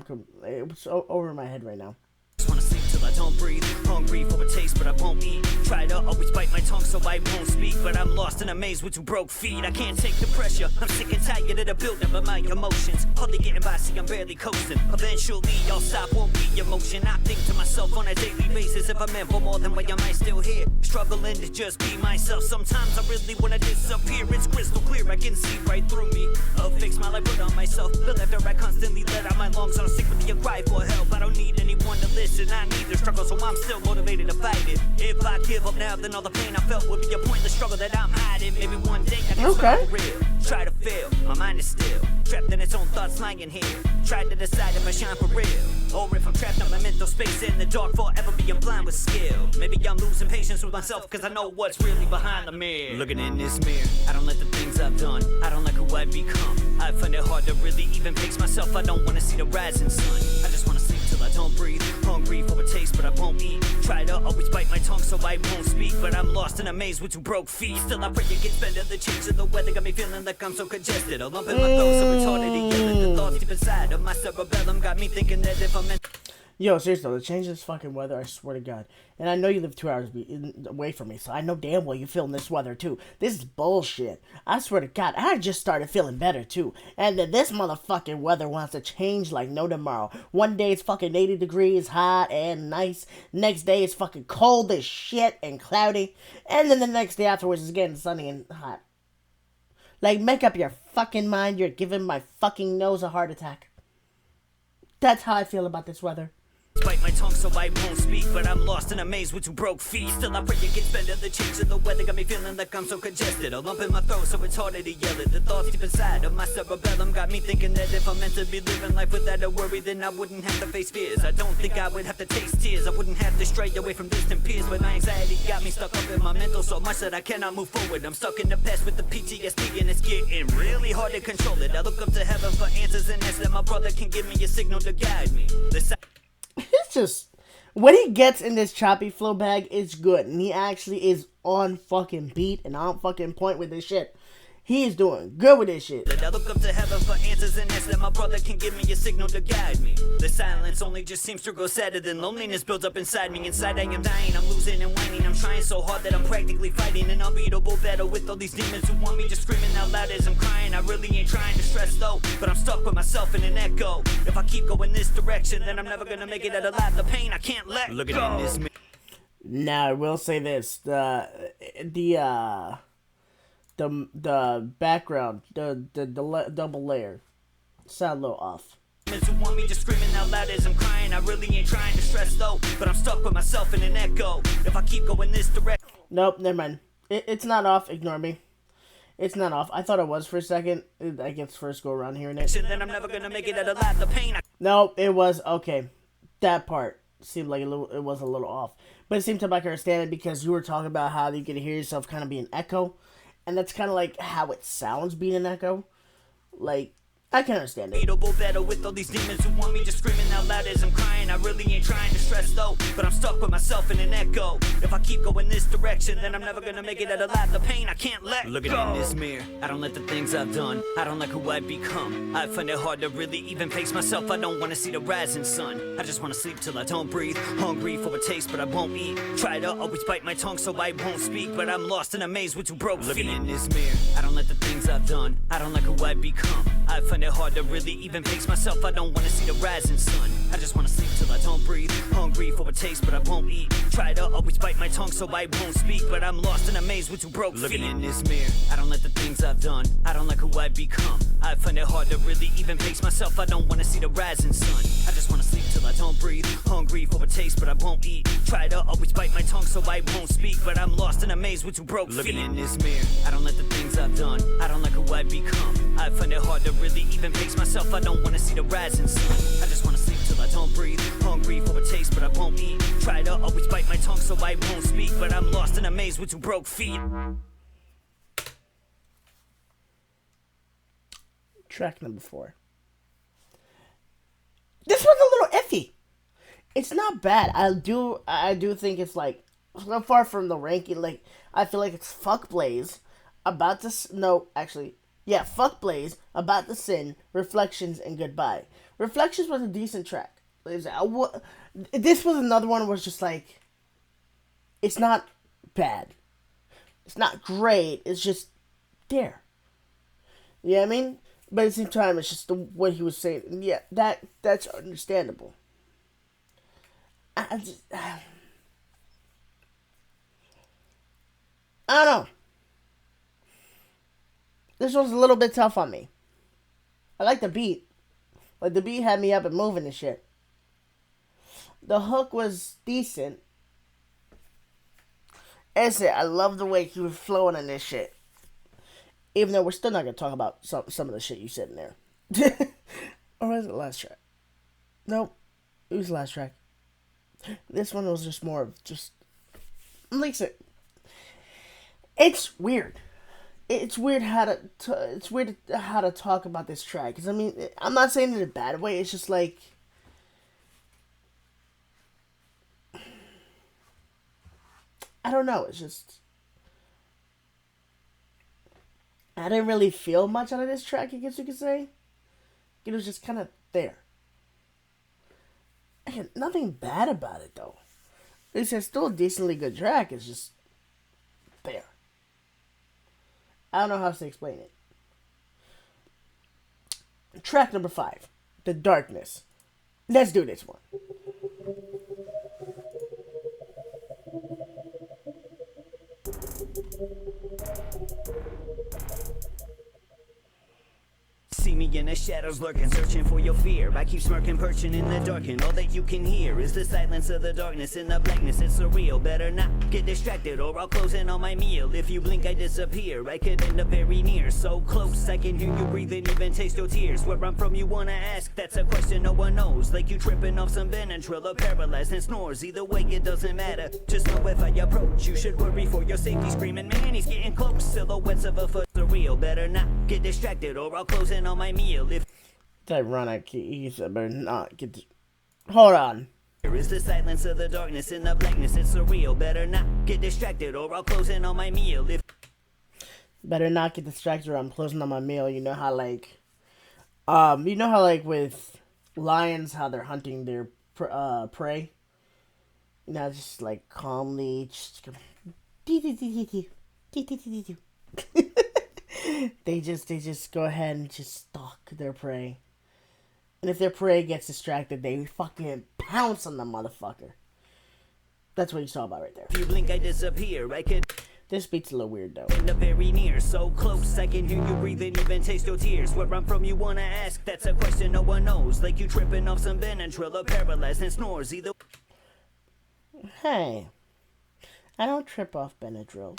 Speaker 1: it's over my head right now.
Speaker 2: Just wanna sleep till I don't breathe. Hungry for a taste, but I won't eat. Try to always bite my tongue so I won't speak, but I'm lost in a maze with 2 broke feet. I can't take the pressure. I'm sick and tired of the buildup of my emotions. Hardly getting by, see I'm barely coasting. Eventually I'll stop, won't be emotion. I think to myself on a daily basis, if I'm meant for more than why am I still here? Struggling to just be myself. Sometimes I really wanna disappear. It's crystal clear, I can see right through me. A fake smile I put on myself, but after I constantly let out my lungs, I'm sick with the cry for help. I don't need anyone to listen. I need the struggle, so I'm still motivated to fight it. If I give up now, then all the pain I felt would be a pointless struggle that I'm hiding. Maybe one day I can start for real. Try to fail, my mind is still trapped in its own thoughts lying here. Try to decide if I shine for real, or if I'm trapped in my mental space in the dark, forever being blind with skill. Maybe I'm losing patience with myself, cause I know what's really behind the mirror. Looking in this mirror, I don't like the things I've done. I don't like who I've become. I find it hard to really even face myself. I don't wanna see the rising sun. I just wanna sleep till I don't breathe. Hungry for a taste, but I won't eat. Try to always bite my tongue so I won't speak, but I'm lost in a maze with 2 broke feet. Still I pray it gets better. The change of the weather got me feeling like I'm so congested. A lump in my throat so retarded to yell. The thoughts deep inside of my cerebellum got me thinking that if I'm meant...
Speaker 1: Yo, seriously, to change this fucking weather, I swear to God. And I know you live 2 hours away from me, so I know damn well you're feeling this weather, too. This is bullshit. I swear to God, I just started feeling better, too. And then this motherfucking weather wants to change like no tomorrow. One day it's fucking 80 degrees, hot and nice. Next day it's fucking cold as shit and cloudy. And then the next day afterwards is getting sunny and hot. Like, make up your fucking mind. You're giving my fucking nose a heart attack. That's how I feel about this weather.
Speaker 2: Bite my tongue so I won't speak, but I'm lost in a maze with 2 broke feet. Still I pray it gets better. The change of the weather got me feeling like I'm so congested. A lump in my throat so it's harder to yell it. The thoughts deep inside of my cerebellum got me thinking that if I'm meant to be living life without a worry, then I wouldn't have to face fears. I don't think I would have to taste tears. I wouldn't have to stray away from distant peers. But my anxiety got me stuck up in my mental so much that I cannot move forward. I'm stuck in the past with the PTSD and it's getting really hard to control it. I look up to heaven for answers and ask that my brother can give me a signal to guide me.
Speaker 1: It's just, what he gets in this choppy flow bag is good. And he actually is on fucking beat and on fucking point with this shit. He is doing good with this shit.
Speaker 2: I look up to heaven for answers and ask that my brother can give me a signal to guide me. The silence only just seems to grow sadder than loneliness builds up inside me. Inside I am dying, I'm losing and whining. I'm trying so hard that I'm practically fighting an unbeatable battle with all these demons who want me just screaming out loud as I'm crying. I really ain't trying to stress though, but I'm stuck with myself in an echo. If I keep going this direction, then I'm never gonna make it out alive. The pain I can't let
Speaker 3: Looking
Speaker 2: go.
Speaker 3: in this
Speaker 1: Now I will say this: the background, the double layer, sound a little off.
Speaker 2: Who want me just screaming out loud as I'm crying. I really ain't trying to stress though, but I'm stuck with myself in an echo. If I keep going this direction.
Speaker 1: Nope, never mind. It's not off. Ignore me. It's not off. I thought it was for a second. I guess first go around hearing it.
Speaker 2: Then I'm never gonna make it out alive. The pain.
Speaker 1: Nope, it was okay. That part seemed like it was a little off, but it seemed to like I understand it because you were talking about how you could hear yourself kind of be an echo. And that's kind of like how it sounds being an echo. Like, I can understand it.
Speaker 2: Battle with all these demons who want me just screaming out loud as I'm crying. I really ain't trying to stress though, but I'm stuck with myself in an echo. If I keep going this direction, then I'm never gonna make it out alive. The pain I can't let
Speaker 3: Looking
Speaker 2: go.
Speaker 3: in this mirror,
Speaker 2: I don't like the things I've done. I don't like who I've become. I find it hard to really even face myself. I don't wanna see the rising sun. I just wanna sleep till I don't breathe. Hungry for a taste, but I won't eat. Try to always bite my tongue so I won't speak, but I'm lost in a maze with 2 broke feet.
Speaker 3: looking in this mirror.
Speaker 2: I don't like the things things I've done, I don't like who I've become. I find it hard to really even face myself. I don't wanna see the rising sun. I just wanna sleep till I don't breathe. Hungry for a taste, but I won't eat. Try to always bite my tongue so I won't speak, but I'm lost and amazed with two broke feet. Looking in this mirror, I don't like the things I've done. I don't like who I've become. I find it hard to really even face myself. I don't wanna see the rising sun. I just wanna sleep till I don't breathe. Hungry for a taste, but I won't eat. Try to always bite my tongue so I won't speak, but I'm lost and amazed with two broke feet. Looking in this mirror, I don't like the things I've done. I don't like who I've become. I find it hard to really even face myself. I don't wanna see the rising sun. I just wanna sleep till I don't breathe. Hungry for a taste, but I won't eat. Try to always bite my tongue so I won't speak, but I'm lost and amazed with two broke feet.
Speaker 1: Track number 4. This one's a little iffy. It's not bad. I do think it's like so far from the ranking. Like I feel like it's Fuck Blaze, About to Fuck Blaze, About to Sin, Reflections, and Goodbye. Reflections was a decent track. This was another one where it's just like, it's not bad. It's not great. It's just there. You know what I mean? But at the same time, it's just what he was saying. Yeah, that's understandable. I don't know. This one's a little bit tough on me. I like the beat. Like, the beat had me up and moving and shit. The hook was decent. I love the way he was flowing in this shit. Even though we're still not going to talk about some of the shit you said in there. Or was it the last track? Nope. It was the last track. This one was just more of just... Like I said, it's weird. It's weird how to talk about this track. Because, I mean, I'm not saying it in a bad way. It's just like... I don't know. It's just... I didn't really feel much out of this track, I guess you could say. It was just kind of there. And nothing bad about it, though. It's still a decently good track. It's just there. I don't know how else to explain it. Track number 5. The Darkness. Let's do this one.
Speaker 2: See me in the shadows lurking, searching for your fear. I keep smirking, perching in the dark, and all that you can hear is the silence of the darkness and the blackness. It's surreal. Better not get distracted, or I'll close in on my meal. If you blink, I disappear. I could end up very near, so close I can hear you breathing, even taste your tears. Where I'm from, you wanna ask? That's a question no one knows. Like you tripping off some Benadryl or paralyzed and snores. Either way, it doesn't matter. Just know if I approach, you should worry for your safety. Screaming, man, he's getting close. Silhouettes of a foot surreal. Better not get distracted, or I'll close in on my meal. If
Speaker 1: it's ironic, he said better not get to... Hold on.
Speaker 2: There is the silence of the darkness and the blackness. It's surreal. Better not get distracted, or I'll close in on my meal. If
Speaker 1: better not get distracted, or I'm closing on my meal. You know how like with lions, how they're hunting their prey. You know, just like calmly, just they just go ahead and just stalk their prey. And if their prey gets distracted, they fucking pounce on the motherfucker. That's what you saw about right there.
Speaker 2: If you blink, I disappear. I could...
Speaker 1: This beat's a little weird, though.
Speaker 2: End up very near, so close I can hear you breathing, even taste your tears. Where I'm from, you wanna ask? That's a question no one knows. Like you tripping off some Benadryl or paralyzed and snores. Either...
Speaker 1: Hey, I don't trip off Benadryl.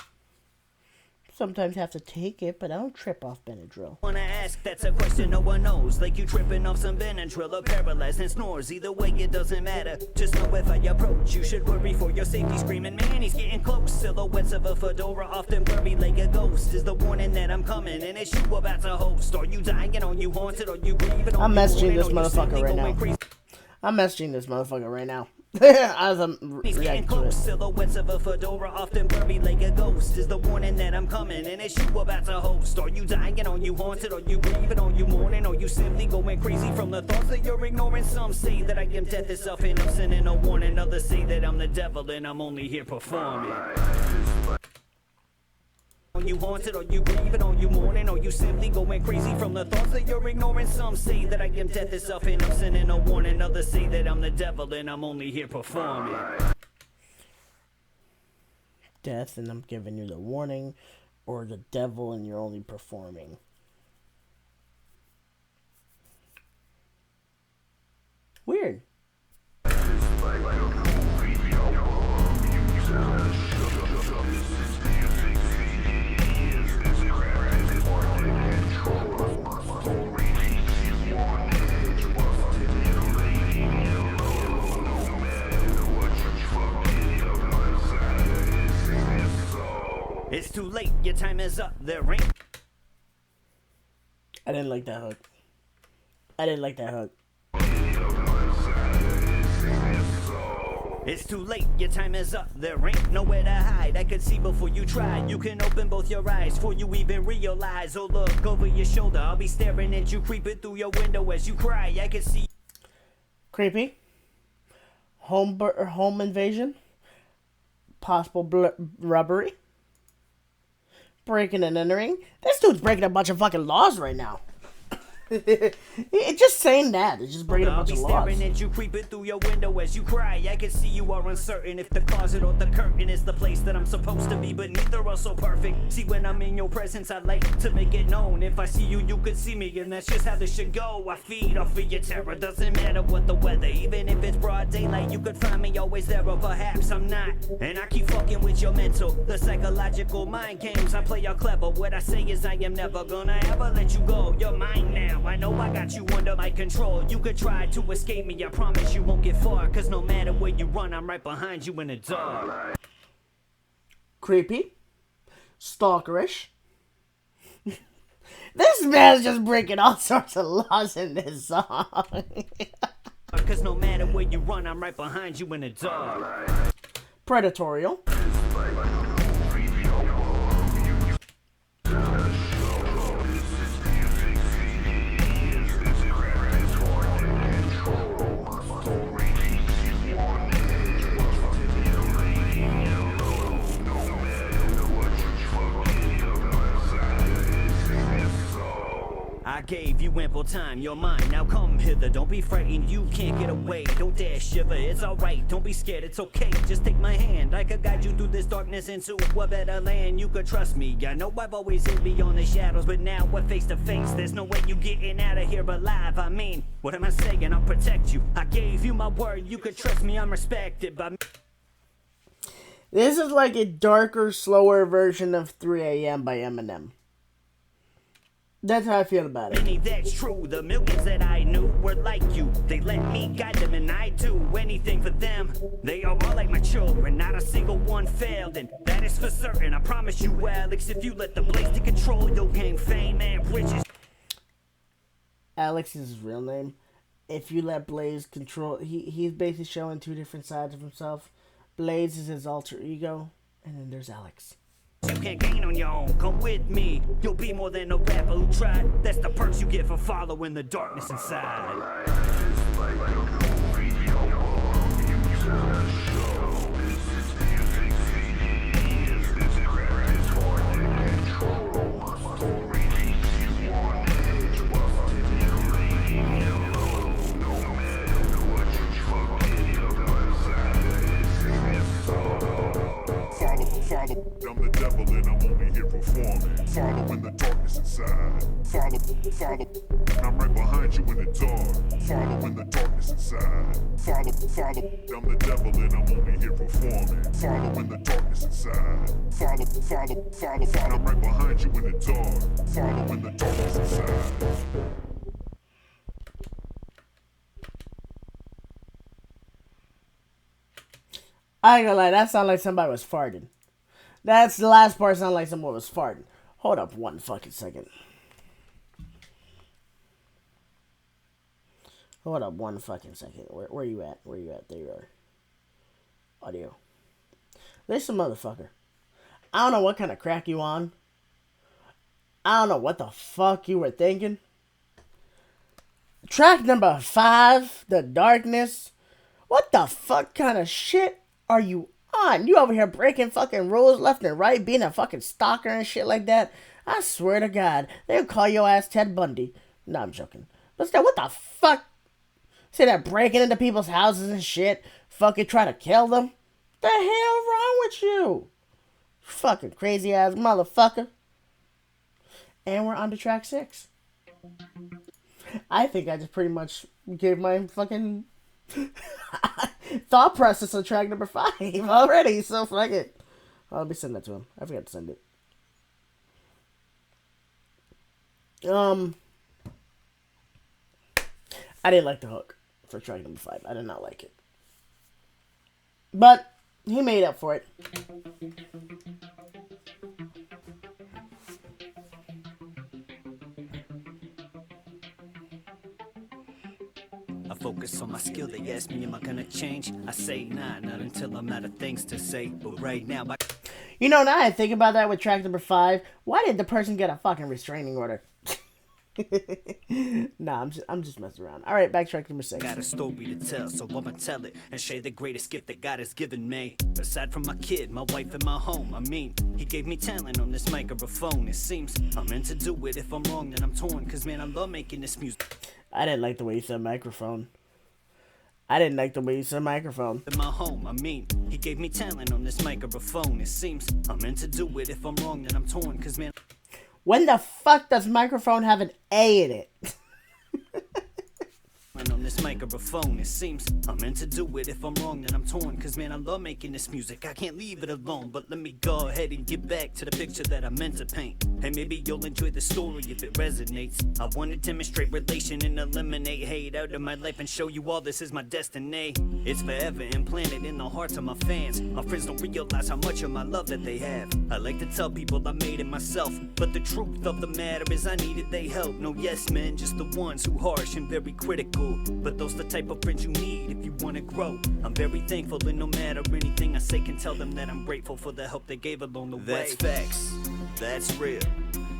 Speaker 1: Sometimes have to take it, but I don't trip off Benadryl.
Speaker 2: Wanna ask? That's a question no one knows. Like you tripping off some Benadryl or paralyzed and snores. Either way, it doesn't matter. Just know if I approach, you should worry for your safety. Screaming, man, he's getting close. Silhouettes of a fedora, often blurry like a ghost. Is the warning that I'm coming, and it's you about to host. Are you dying? Are you haunted? Are you grieving?
Speaker 1: I'm messaging this motherfucker right now. I'm messaging this motherfucker right now. As I'm reacting to it.
Speaker 2: Silhouettes of a fedora, often blurry like a ghost. Is the warning that I'm coming, and it's you about to host. Are you dying? Are you haunted? Are you grieving? Are you mourning? Are you simply going crazy from the thoughts that you're ignoring? Some say that I am death itself, and I'm sending a warning. Others say that I'm the devil, and I'm only here performing. Are you haunted? Are you grieving? Are you mourning? Are you simply going crazy from the thoughts that you're ignoring? Some say that I am death itself and I'm sending a warning. Others say that I'm the devil and I'm only here performing.
Speaker 1: Death and I'm giving you the warning, or the devil and you're only performing. Weird.
Speaker 2: It's too late, your time is up, there ain't.
Speaker 1: I didn't like that hook. I didn't like that hook.
Speaker 2: It's too late, your time is up, there ain't nowhere to hide. I could see before you try, you can open both your eyes before you even realize. Oh look over your shoulder, I'll be staring at you creeping through your window as you cry. I can see.
Speaker 1: Creepy. Home invasion. Possible robbery. Breaking and entering. This dude's breaking a bunch of fucking laws right now. It's just saying that. It's just breaking a bunch of laws.
Speaker 2: I'll be staring at you creeping through your window as you cry. I can see you are uncertain if the closet or the curtain is the place that I'm supposed to be, but neither are so perfect. See, when I'm in your presence, I like to make it known. If I see you, you could see me, and that's just how this should go. I feed off of your terror, doesn't matter what the weather. Even if it's broad daylight, you could find me always there, or perhaps I'm not. And I keep fucking with your mental, the psychological mind games. I play all clever. What I say is I am never gonna ever let you go. You're mine now. I know I got you under my control. You could try to escape me, I promise you won't get far. Cause no matter where you run, I'm right behind you in the dark.
Speaker 1: Creepy. Stalkerish. This man's just breaking all sorts of laws in this song.
Speaker 2: Cause no matter where you run, I'm right behind you in the dark.
Speaker 1: Predatorial.
Speaker 2: I gave you ample time, you're mine, now come hither. Don't be frightened, you can't get away. Don't dare shiver, it's alright, don't be scared, it's okay. Just take my hand, I could guide you through this darkness into a better land. You could trust me, I know I've always hid beyond the shadows, but now we're face to face. There's no way you getting out of here alive. I mean, what am I saying? I'll protect you. I gave you my word, you could trust me, I'm respected by me.
Speaker 1: This is like a darker, slower version of 3 a.m. by Eminem. That's how I feel about it.
Speaker 2: That's true. The millions that I knew were like you. They let me guide them and I do anything for them. They are all like my children. Not a single one failed, and that is for certain. I promise you, Alex, if you let the blaze to control, you'll gain fame and riches.
Speaker 1: Alex is his real name. If you let Blaze control, he's basically showing two different sides of himself. Blaze is his alter ego, and then there's Alex.
Speaker 2: You can't gain on your own, come with me. You'll be more than a rapper who tried. That's the perks you get for following the darkness inside.
Speaker 3: Follow, I'm the devil and I'm only here performing. Follow in the darkness inside. Follow, I'm right behind you in the dark. Follow in the darkness inside. Follow, I'm the devil and I'm only here performing. Follow in the darkness inside. Follow, I'm right behind you in the dark. Follow in the darkness inside.
Speaker 1: I ain't gonna lie, that sounded like somebody was farting. That's the last part sounded like someone was farting. Hold up one fucking second. Hold up one fucking second. Where you at? Where you at? There you are. Audio. Listen, motherfucker. I don't know what kind of crack you on. I don't know what the fuck you were thinking. Track number 5, The Darkness. What the fuck kind of shit are you on, you over here breaking fucking rules left and right, being a fucking stalker and shit like that. I swear to God, they'll call your ass Ted Bundy. No, I'm joking. But still, what the fuck? Say that breaking into people's houses and shit, fucking try to kill them? The hell wrong with you? Fucking crazy ass motherfucker. And we're on to track 6. I think I just pretty much gave my fucking thought process on track number 5 already, so fuck it. Let me send that to him. I forgot to send it. I didn't like the hook for track number 5. I did not like it. But he made up for it.
Speaker 2: I focus on my skill, they ask me, am I gonna change? I say nah, not until I'm out of things to say. But right now,
Speaker 1: you know, now I think about that with track number 5. Why did the person get a fucking restraining order? Nah, I'm just messing around. All right, back to track number 6.
Speaker 2: got a story to tell, so I'ma tell it and share the greatest gift that God has given me. Aside from my kid, my wife, and my home, I mean, he gave me talent on this microphone. It seems I'm meant to do it. If I'm wrong, then I'm torn. Cause man, I love making this music.
Speaker 1: I didn't like the way you said microphone. I didn't like the way you said microphone.
Speaker 2: In my home, I mean, he gave me talent on this microphone. It seems I'm meant to do it. If I'm wrong, then I'm torn. Cause man,
Speaker 1: when the fuck does microphone have an A in it?
Speaker 2: on this microphone, it seems I'm meant to do it. If I'm wrong, then I'm torn. Cause man, I love making this music. I can't leave it alone. But let me go ahead and get back to the picture that I meant to paint. Hey, maybe you'll enjoy the story if it resonates. I want to demonstrate relation and eliminate hate out of my life and show you all this is my destiny. It's forever implanted in the hearts of my fans. My friends don't realize how much of my love that they have. I like to tell people I made it myself, but the truth of the matter is I needed they help. No yes men, just the ones who harsh and very critical. But those the type of friends you need if you want to grow. I'm very thankful, and no matter anything I say, can tell them that I'm grateful for the help they gave along the way. That's facts, that's real,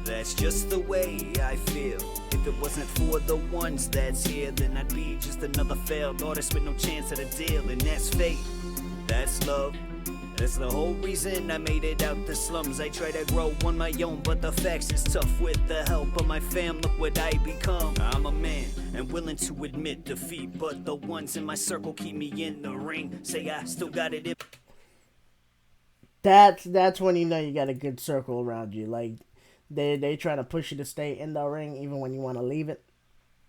Speaker 2: that's just the way I feel. If it wasn't for the ones that's here, then I'd be just another failed artist with no chance at a deal. And that's fate, that's love. That's the whole reason I made it out the slums. I try to grow on my own, but the facts is tough. With the help of my fam, look what I become. I'm a man and willing to admit defeat, but the ones in my circle keep me in the ring. Say I still got it in.
Speaker 1: That's when you know you got a good circle around you. Like they try to push you to stay in the ring even when you want to leave it.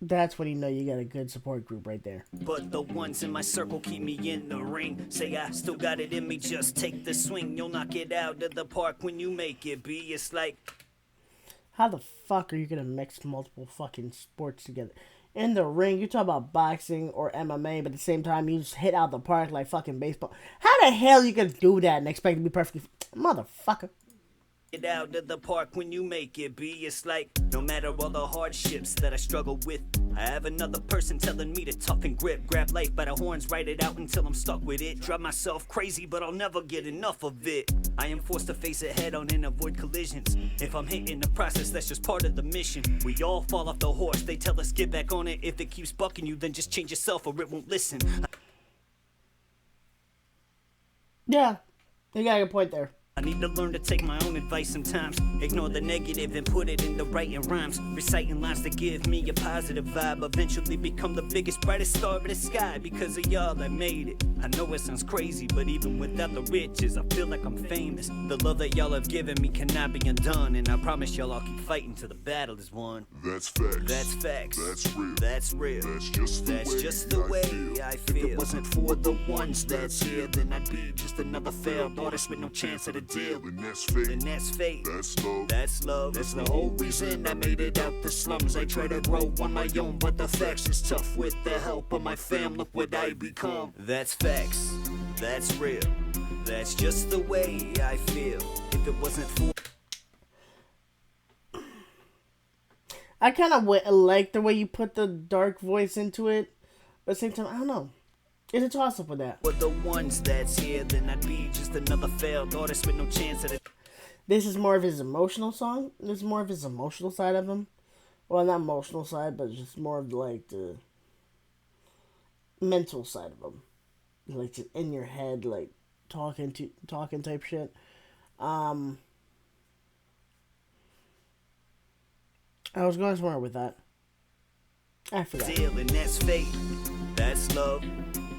Speaker 1: That's when you know you got a good support group right there.
Speaker 2: But the ones in my circle keep me in the ring. Say I still got it in me, just take the swing. You'll knock it out of the park when you make it be. It's like,
Speaker 1: how the fuck are you gonna mix multiple fucking sports together? In the ring, you talk about boxing or MMA, but at the same time you just hit out the park like fucking baseball. How the hell you gonna do that and expect to be perfectly motherfucker?
Speaker 2: get out of the park when you make it be. It's like, no matter all the hardships that I struggle with, I have another person telling me to tough and grip. Grab life by the horns, ride it out until I'm stuck with it. Drive myself crazy, but I'll never get enough of it. I am forced to face it head on and avoid collisions. If I'm hitting the process, that's just part of the mission. We all fall off the horse, they tell us get back on it. If it keeps bucking you, then just change yourself or it won't listen.
Speaker 1: Yeah, you got a good point there.
Speaker 2: I need to learn to take my own advice sometimes. Ignore the negative and put it into writing rhymes. Reciting lines that give me a positive vibe. Eventually become the biggest, brightest star in the sky. Because of y'all, I made it. I know it sounds crazy, but even without the riches, I feel like I'm famous. The love that y'all have given me cannot be undone. And I promise y'all I'll keep fighting till the battle is won.
Speaker 3: That's facts.
Speaker 2: That's facts.
Speaker 3: That's real.
Speaker 2: That's real.
Speaker 3: That's just the way
Speaker 2: I feel. If it wasn't for the ones that's here, then I'd be just another failed artist with no chance at a deal.
Speaker 3: And that's fate.
Speaker 2: And that's fate.
Speaker 3: That's love.
Speaker 2: That's love. That's the whole reason I made it out the slums. I try to grow on my own, but the facts is tough. With the help of my fam, look what I become. That's facts. That's real. That's just the way I feel. If it wasn't for
Speaker 1: I kind of like the way you put the dark voice into it, but at the same time, I don't know. It's a toss-up with that.
Speaker 2: the ones that's here, then I'd be just another failed artist with no chance at it.
Speaker 1: This is more of his emotional song. This is more of his emotional side of him. Well, not emotional side, but just more of like the mental side of him. Like just in your head, like talking type shit. I was going somewhere with that. I forgot.
Speaker 2: Deal, and that's fate. That's love.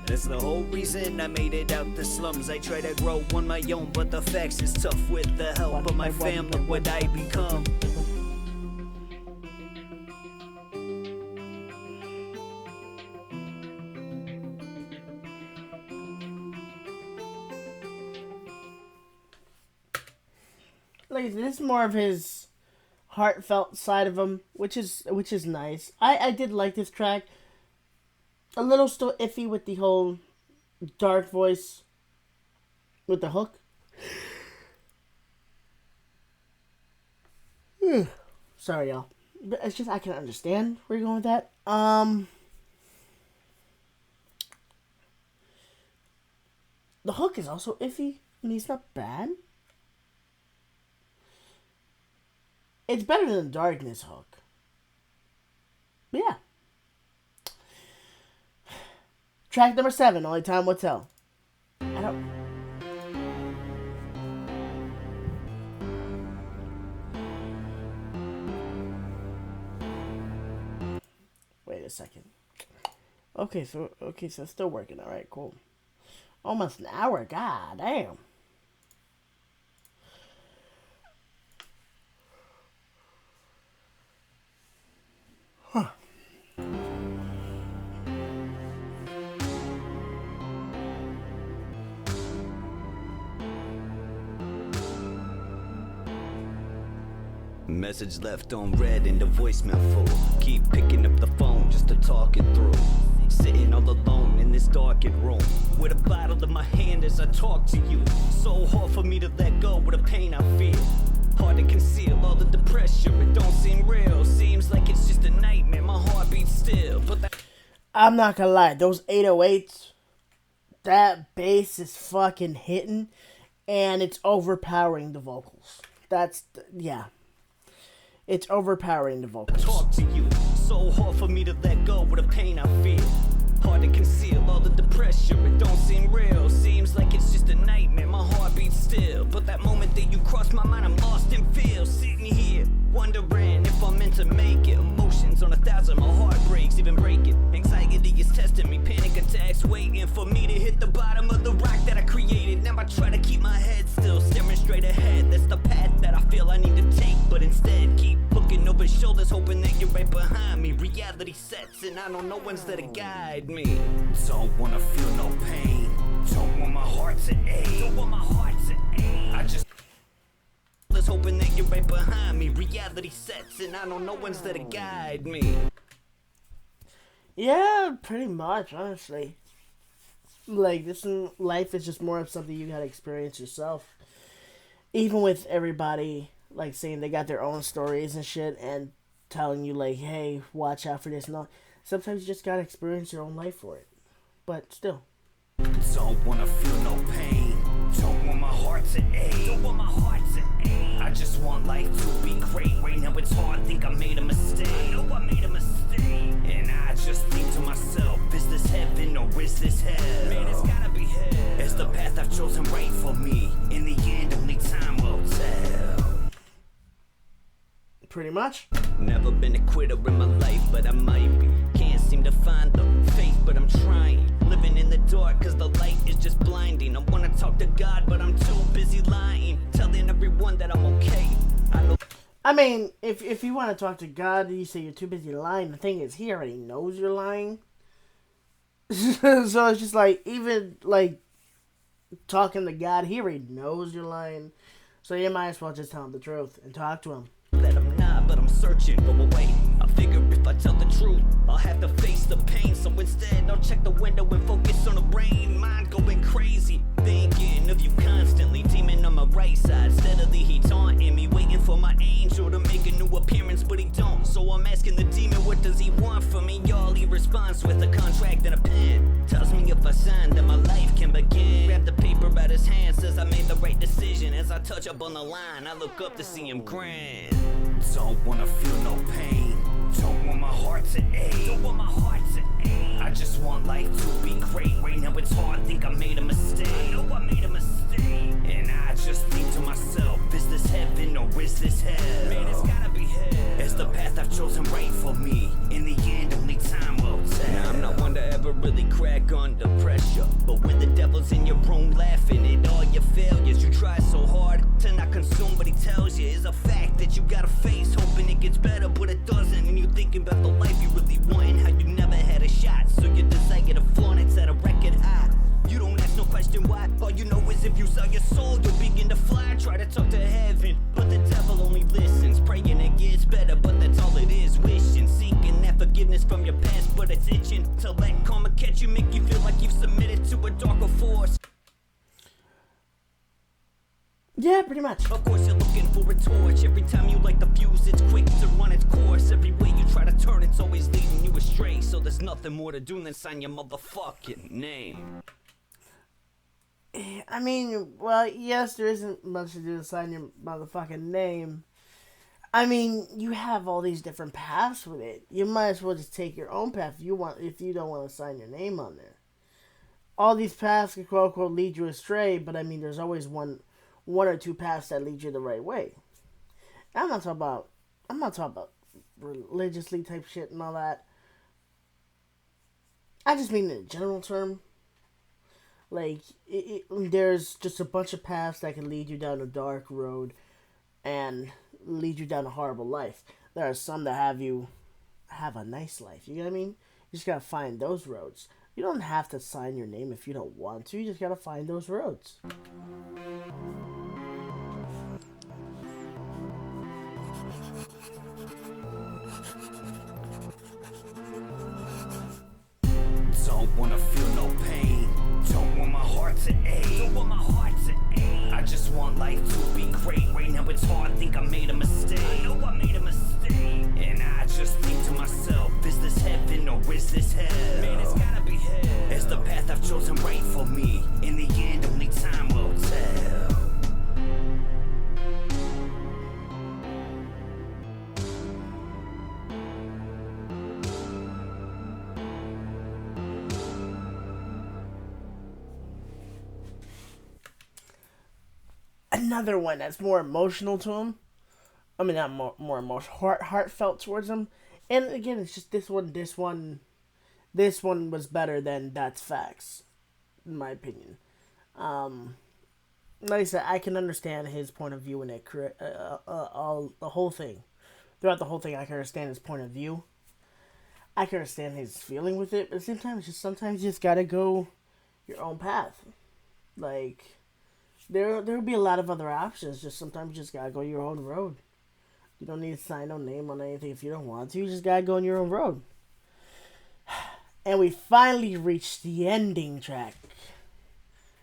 Speaker 2: That's the whole reason I made it out the slums. I try to grow on my own, but the facts is tough with the help of my family. What I become.
Speaker 1: Like, this is more of his heartfelt side of him, which is nice. I did like this track. A little still iffy with the whole dark voice with the hook. Sorry, y'all. But it's just I can understand where you're going with that. The hook is also iffy, and he's not bad. It's better than the Darkness hook. But yeah. Track number 7, Only Time Will Tell. I don't... Wait a second. Okay, so it's still working. Alright, cool. Almost an hour, god damn. Huh.
Speaker 2: Message left on red and the voicemail full. Keep picking up the phone just to talk it through. Sitting all alone in this darkened room with a bottle in my hand as I talk to you. So hard for me to let go with the pain I feel. Hard to conceal all the depression. It don't seem real. Seems like it's just a nightmare. My heart beats still. But
Speaker 1: I'm not gonna lie. Those 808s, that bass is fucking hitting, and it's overpowering the vocals. Yeah. It's overpowering the vocals.
Speaker 2: Talk to you. So hard for me to let go with the pain I feel. Hard to conceal all the depression. It don't seem real. Seems like it's just a nightmare. My heart beats still. But that moment that you cross my mind, I'm lost in feel. Sitting here, wondering if I'm meant to make it. Emotions on 1,000, my heart breaks, even breaking. Anxiety is testing me. Panic attacks waiting for me to hit the bottom of the rock that I created. Now I try to keep my head still, staring straight ahead. That's the path that I feel I need to take. But instead, keep looking over shoulders, hoping that you're right behind me. Reality sets, and I don't know one's there to guide me. Don't wanna feel no pain. Don't want my heart to ache. Don't want my heart to ache. I just hoping that you're right behind me. Reality sets, and I don't know one's there to guide me.
Speaker 1: Yeah, pretty much, honestly. Like, this life is just more of something you gotta experience yourself. Even with everybody, like, saying they got their own stories and shit, and telling you, like, hey, watch out for this and all. Sometimes you just gotta experience your own life for it. But still.
Speaker 2: Don't wanna feel no pain. Don't want my heart to ache. Don't want my heart to ache. I just want life to be great. Right now it's hard, think I made a mistake. I know I made a mistake. And I just think to myself, is this heaven or is this hell? Man, it's gotta be hell. It's the path I've chosen right for me. In the end, only time will tell.
Speaker 1: Pretty much.
Speaker 2: Never been a quitter in my life, but I might be. Can't seem to find the faith, but I'm trying. Living in the dark, cause the light is just blinding. I wanna talk to God, but I'm too busy lying. Telling everyone that I'm okay.
Speaker 1: I mean, if you want to talk to God, you say you're too busy lying. The thing is, he already knows you're lying. So it's just like, even like talking to God, he already knows you're lying. So you might as well just tell him the truth and talk to him.
Speaker 2: Let him not, but I'm searching for a way. I figure if I tell the truth, I'll have to face the pain. So instead, I'll check the window and focus on the rain. Mind going crazy, thinking of you constantly. Demon on my right side, steadily he taunting me, waiting for my angel to make a new appearance, but he don't. So I'm asking the demon, what does he want from me? Y'all, he responds with a contract and a pen. Tells me if I sign, then my life can begin. Grab the paper out his hand, says I made the right decision. As I touch up on the line, I look up to see him grin. Don't wanna feel no pain. Don't want my heart to ache. Don't want my heart to ache. I just want life to be great. Right now it's hard, think I made a mistake. I know I made a mistake. And I just think to myself, is this heaven or is this hell? Man, it's gotta be hell. It's the path I've chosen right for me. In the end, only time will tell. Now, I'm not one to ever really crack under pressure, but when the devil's in your room laughing at all your failures, you try so hard to not consume what he tells you is a fact that you gotta face, hoping it gets better, but it doesn't. And you thinking about the life you really want and how you never had a shot, so you desire to flaunt it's at a record high. You don't ask no question why. All you know is if you sell your soul, you'll begin to fly. Try to talk to heaven, but the devil only listens. Praying it gets better, but that's all it is. Wishing, seeking that forgiveness from your past, but it's itching to let karma catch you, make you feel like you've submitted to a darker force.
Speaker 1: Yeah, pretty much.
Speaker 2: Of course you're looking for a torch. Every time you light the fuse, it's quick to run its course. Every way you try to turn, it's always leading you astray. So there's nothing more to do than sign your motherfucking name.
Speaker 1: I mean, well, yes, there isn't much to do to sign your motherfucking name. I mean, you have all these different paths with it. You might as well just take your own path if you don't want to sign your name on there. All these paths can quote unquote lead you astray, but I mean, there's always one or two paths that lead you the right way. I'm not talking about religiously type shit and all that. I just mean in a general term. Like, there's just a bunch of paths that can lead you down a dark road and lead you down a horrible life. There are some that have a nice life. You know what I mean? You just gotta find those roads. You don't have to sign your name if you don't want to. You just gotta find those roads.
Speaker 2: Don't wanna feel no pain. Don't want my heart to ache. Don't want my heart to ache. I just want life to be great. Right now it's hard, think I made a mistake. I know I made a mistake. And I just think to myself, is this heaven or is this hell? Man, it's gotta be hell. It's the path I've chosen right for me. In the end, only time will tell.
Speaker 1: Another one that's more emotional to him. I mean, not more emotional, heartfelt towards him. And again, it's just this one was better than That's Facts, in my opinion. Like I said, I can understand his point of view in it. The whole thing, throughout the whole thing, I can understand his point of view. I can understand his feeling with it, but at the same time, it's just sometimes you just gotta go your own path. Like, there'll be a lot of other options. Just sometimes you just gotta go your own road. You don't need to sign no name on anything if you don't want to. You just gotta go on your own road. And we finally reached the ending track.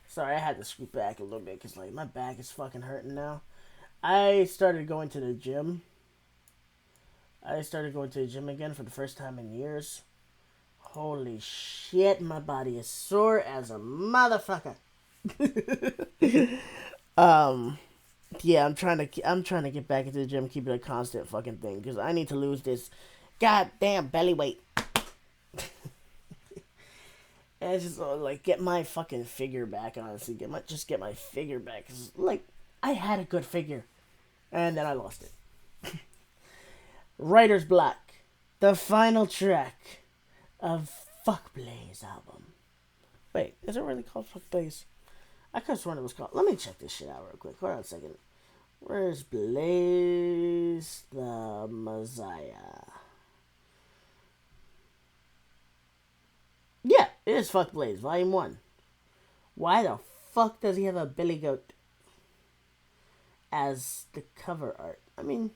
Speaker 1: Sorry, I had to scoot back a little bit because like my back is fucking hurting now. I started going to the gym. Again for the first time in years. Holy shit, my body is sore as a motherfucker. Yeah, I'm trying to get back into the gym, keep it a constant fucking thing, because I need to lose this goddamn belly weight. And it's just like get my fucking figure back, honestly. Get my figure back. 'Cause, like, I had a good figure, and then I lost it. Writer's Block, the final track of Fuck Blaze album. Wait, is it really called Fuck Blaze? I could have sworn it was called. Let me check this shit out real quick. Hold on a second. Where's Blaze the Meziah? Yeah, it is Fuck Blaze, Volume 1. Why the fuck does he have a billy goat as the cover art? I mean,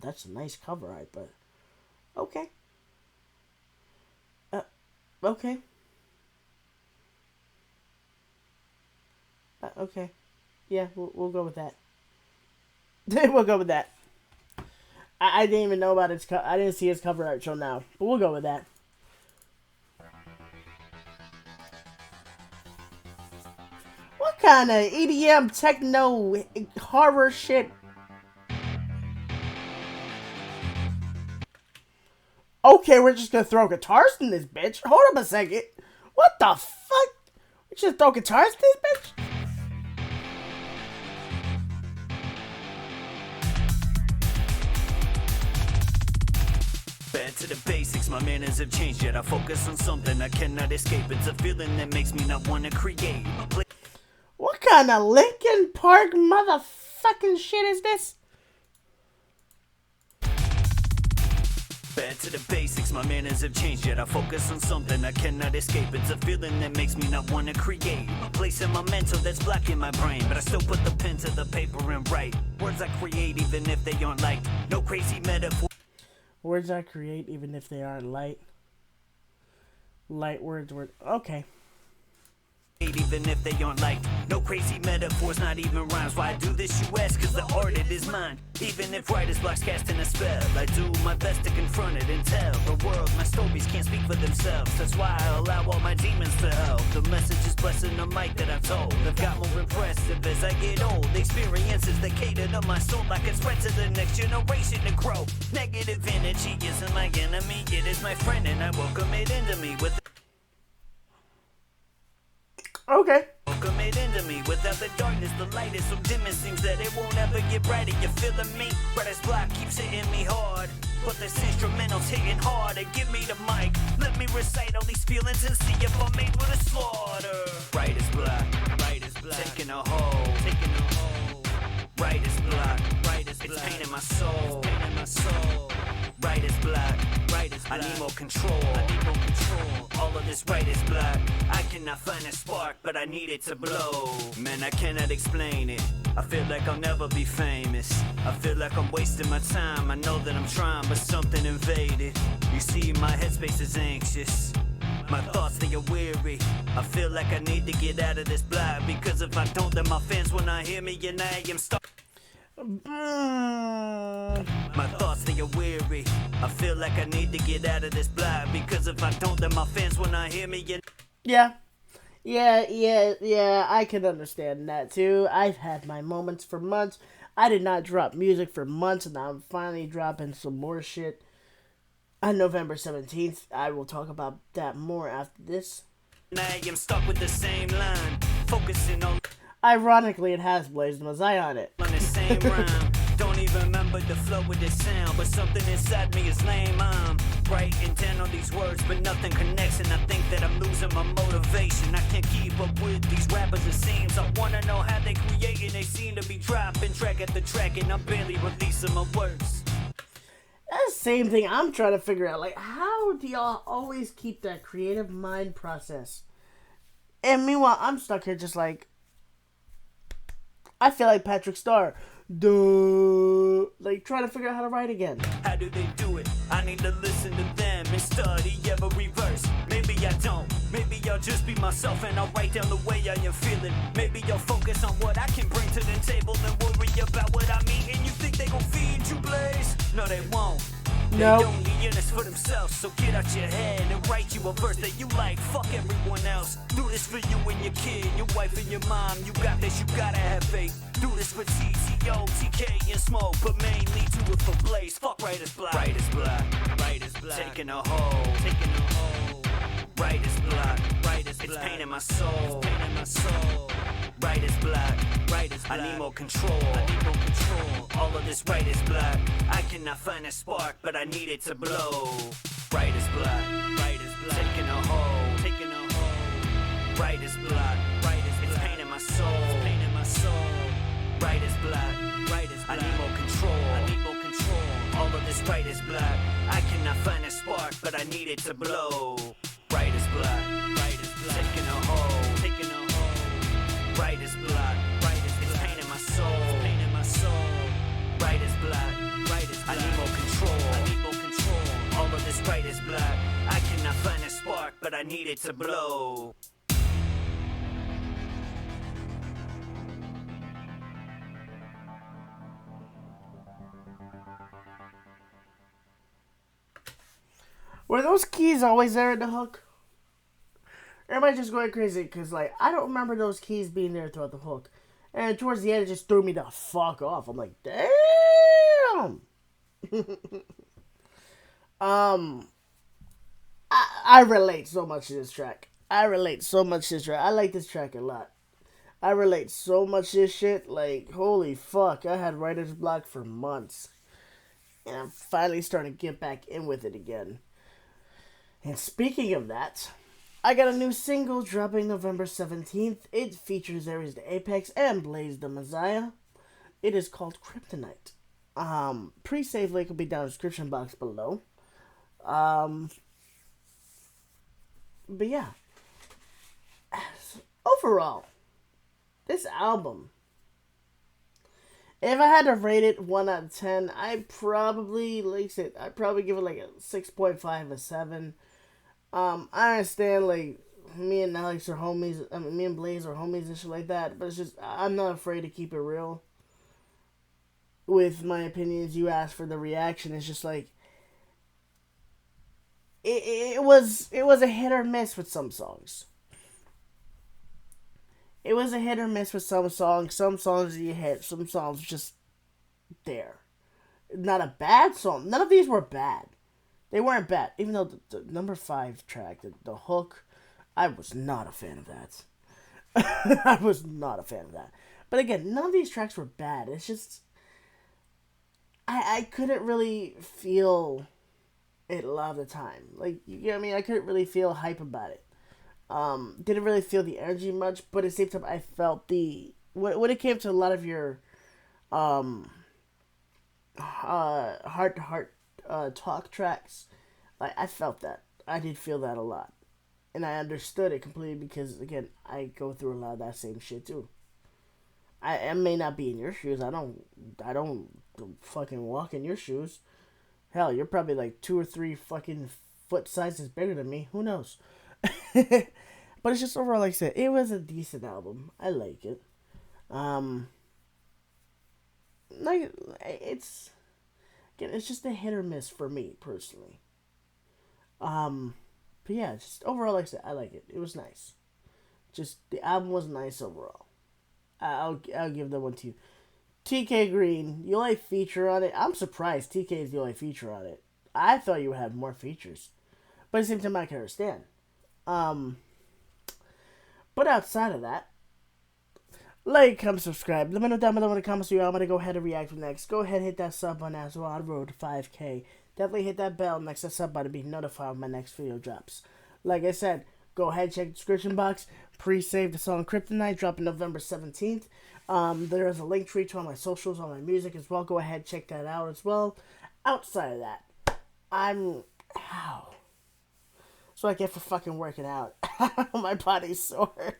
Speaker 1: that's a nice cover art, but okay. Okay. Okay. Yeah, we'll go with that. We'll go with that. I didn't even know about I didn't see his cover art till now, but we'll go with that. What kind of EDM techno horror shit? Okay, we're just gonna throw guitars in this bitch. Hold up a second. What the fuck? We just throw guitars to this bitch?
Speaker 2: Back to the basics, my manners have changed, yet I focus on something I cannot escape. It's a feeling that makes me not want to create.
Speaker 1: What kind of Linkin Park motherfucking shit is this?
Speaker 2: Back to the basics, my manners have changed, yet I focus on something I cannot escape. It's a feeling that makes me not want to create. A place in my mental that's blocking my brain, but I still put the pen to the paper and write words I create even if they aren't liked. No crazy metaphor.
Speaker 1: Words I create even if they aren't light. Light words. Okay.
Speaker 2: Even if they aren't like no crazy metaphors, not even rhymes. Why I do this, you ask, cause the art it is mine. Even if writer's block's casting a spell, I do my best to confront it and tell the world my stories can't speak for themselves. That's why I allow all my demons to help. The message is blessing the mic that I told. I've got more impressive as I get old. Experiences that cater to my soul, I can spread to the next generation to grow. Negative energy isn't my enemy, it is my friend, and I welcome it into me with
Speaker 1: Okay.
Speaker 2: welcome it into me. Without the darkness, the light is so dim it seems that it won't ever get brighter. You feeling me? Bright's block keeps hitting me hard, but this instrumental's hitting harder. Give me the mic, let me recite all these feelings and see if I'm made with a slaughter. Bright's block, taking a hold, Bright's block, it's pain in my soul, Bright's block, I need more control, all of this brightest block. I cannot find a spark, but I need it to blow. Man, I cannot explain it. I feel like I'll never be famous. I feel like I'm wasting my time. I know that I'm trying, but something invaded. You see, my headspace is anxious. My thoughts, they are weary. I feel like I need to get out of this block, because if I don't, then my fans will not hear me, and I am stuck. My thoughts, they are weary. I feel like I need to get out of this block, because if I don't, then my fans will not hear me.
Speaker 1: Yeah. I can understand that too. I've had my moments for months. I did not drop music for months, and I'm finally dropping some more shit on November 17th. I will talk about that more after this.
Speaker 2: I am stuck with the same line, focusing on
Speaker 1: Ironically, it has Blazed Meziah on it.
Speaker 2: the same rhyme. Don't even remember the flow with this sound, but something inside me is lame. I'm writing down all these words, but nothing connects, and I think that I'm losing my motivation. I can't keep up with these rappers, it seems. I wanna know how they create, and they seem to be dropping track after track, and I'm barely releasing my works.
Speaker 1: That's the same thing I'm trying to figure out. Like, how do y'all always keep that creative mind process? And meanwhile, I'm stuck here just like, I feel like Patrick Starr. Duh. Like, trying to figure out how to write again.
Speaker 2: How do they do it? I need to listen to them and study every verse. Maybe I don't. Maybe I'll just be myself and I'll write down the way I am feeling. Maybe I'll focus on what I can bring to the table and worry about what I'm eating. You think they gon' feed you, Blaze? No, they won't.
Speaker 1: No.
Speaker 2: They only in this for themselves, so get out your head and write you a verse that you like. Fuck everyone else. Do this for you and your kid, your wife and your mom. You got this, you gotta have faith. Do this for TCO, TK and Smoke, but mainly do it for Blaze. Fuck Writer's Block. Writer's Block. Taking a hold. Writer's Block. It's pain in my soul. Writer's Block. I need more control. All of this writer's block. I cannot find a spark, but I need it to blow. Writer's Block. Taking a hold. Writer's Block. It's pain in my soul. Writer's Block. I need more control. All of this writer's block. I cannot find a spark, but I need it to blow. Writer's Block. Taking a hold. Writer's Block. It's pain in my soul. Writer's Block. I need more control. All of this writer's block. I cannot find a spark, but I need it to blow.
Speaker 1: Were those keys always there in the hook? Or am I just going crazy? Because, like, I don't remember those keys being there throughout the hook. And towards the end, it just threw me the fuck off. I'm like, damn! I relate so much to this track. I relate so much to this track. I like this track a lot. I relate so much to this shit. Like, holy fuck. I had writer's block for months. And I'm finally starting to get back in with it again. And speaking of that, I got a new single dropping November 17th. It features Aries the Apex and Blaze the Meziah. It is called Kryptonite. Pre-save link will be down in the description box below. But yeah. Overall, this album, if I had to rate it 1 out of 10, I'd probably, like I said, I'd probably give it like a 6.5 or 7. I understand, like, me and Alex are homies, I mean, me and Blaze are homies and shit like that, but it's just, I'm not afraid to keep it real with my opinions. You asked for the reaction. It's just like, it was a hit or miss with some songs. It was a hit or miss with some songs. Some songs you hit, some songs just there. Not a bad song. None of these were bad. They weren't bad. Even though the number 5 track, the hook, I was not a fan of that. I was not a fan of that. But again, none of these tracks were bad. It's just, I couldn't really feel it a lot of the time. Like, you know what I mean? I couldn't really feel hype about it. Didn't really feel the energy much, but at the same time, I felt when it came to a lot of your, heart-to-heart, talk tracks, like, I felt that. I did feel that a lot. And I understood it completely because, again, I go through a lot of that same shit, too. I may not be in your shoes. I don't fucking walk in your shoes. Hell, you're probably like 2 or 3 fucking foot sizes bigger than me. Who knows? But it's just overall, like I said, it was a decent album. I like it. Like, it's just a hit or miss for me personally. But yeah, just overall, like I said, I like it. It was nice. Just the album was nice overall. I'll give that one to you. TK Green, the only feature on it. I'm surprised TK is the only feature on it. I thought you would have more features, but at the same time, I can understand. But outside of that, like, comment, subscribe. Let me know down below in the comments who I'm going to go ahead and react to next. Go ahead and hit that sub button as well on the road to 5K. Definitely hit that bell next to the sub button to be notified when my next video drops. Like I said, go ahead and check the description box. Pre-save the song Kryptonite, dropping November 17th. There is a link tree to all my socials, all my music as well. Go ahead and check that out as well. Outside of that, so I get for fucking working out. My body's sore.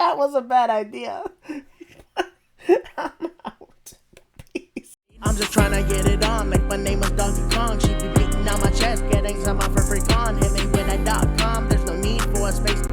Speaker 1: That was a bad idea. I'm out. Peace. I'm just trying to get it on. Like my name was Donkey Kong. She be beating on my chest, getting some off her free con. Hit me with that .com. There's no need for a space.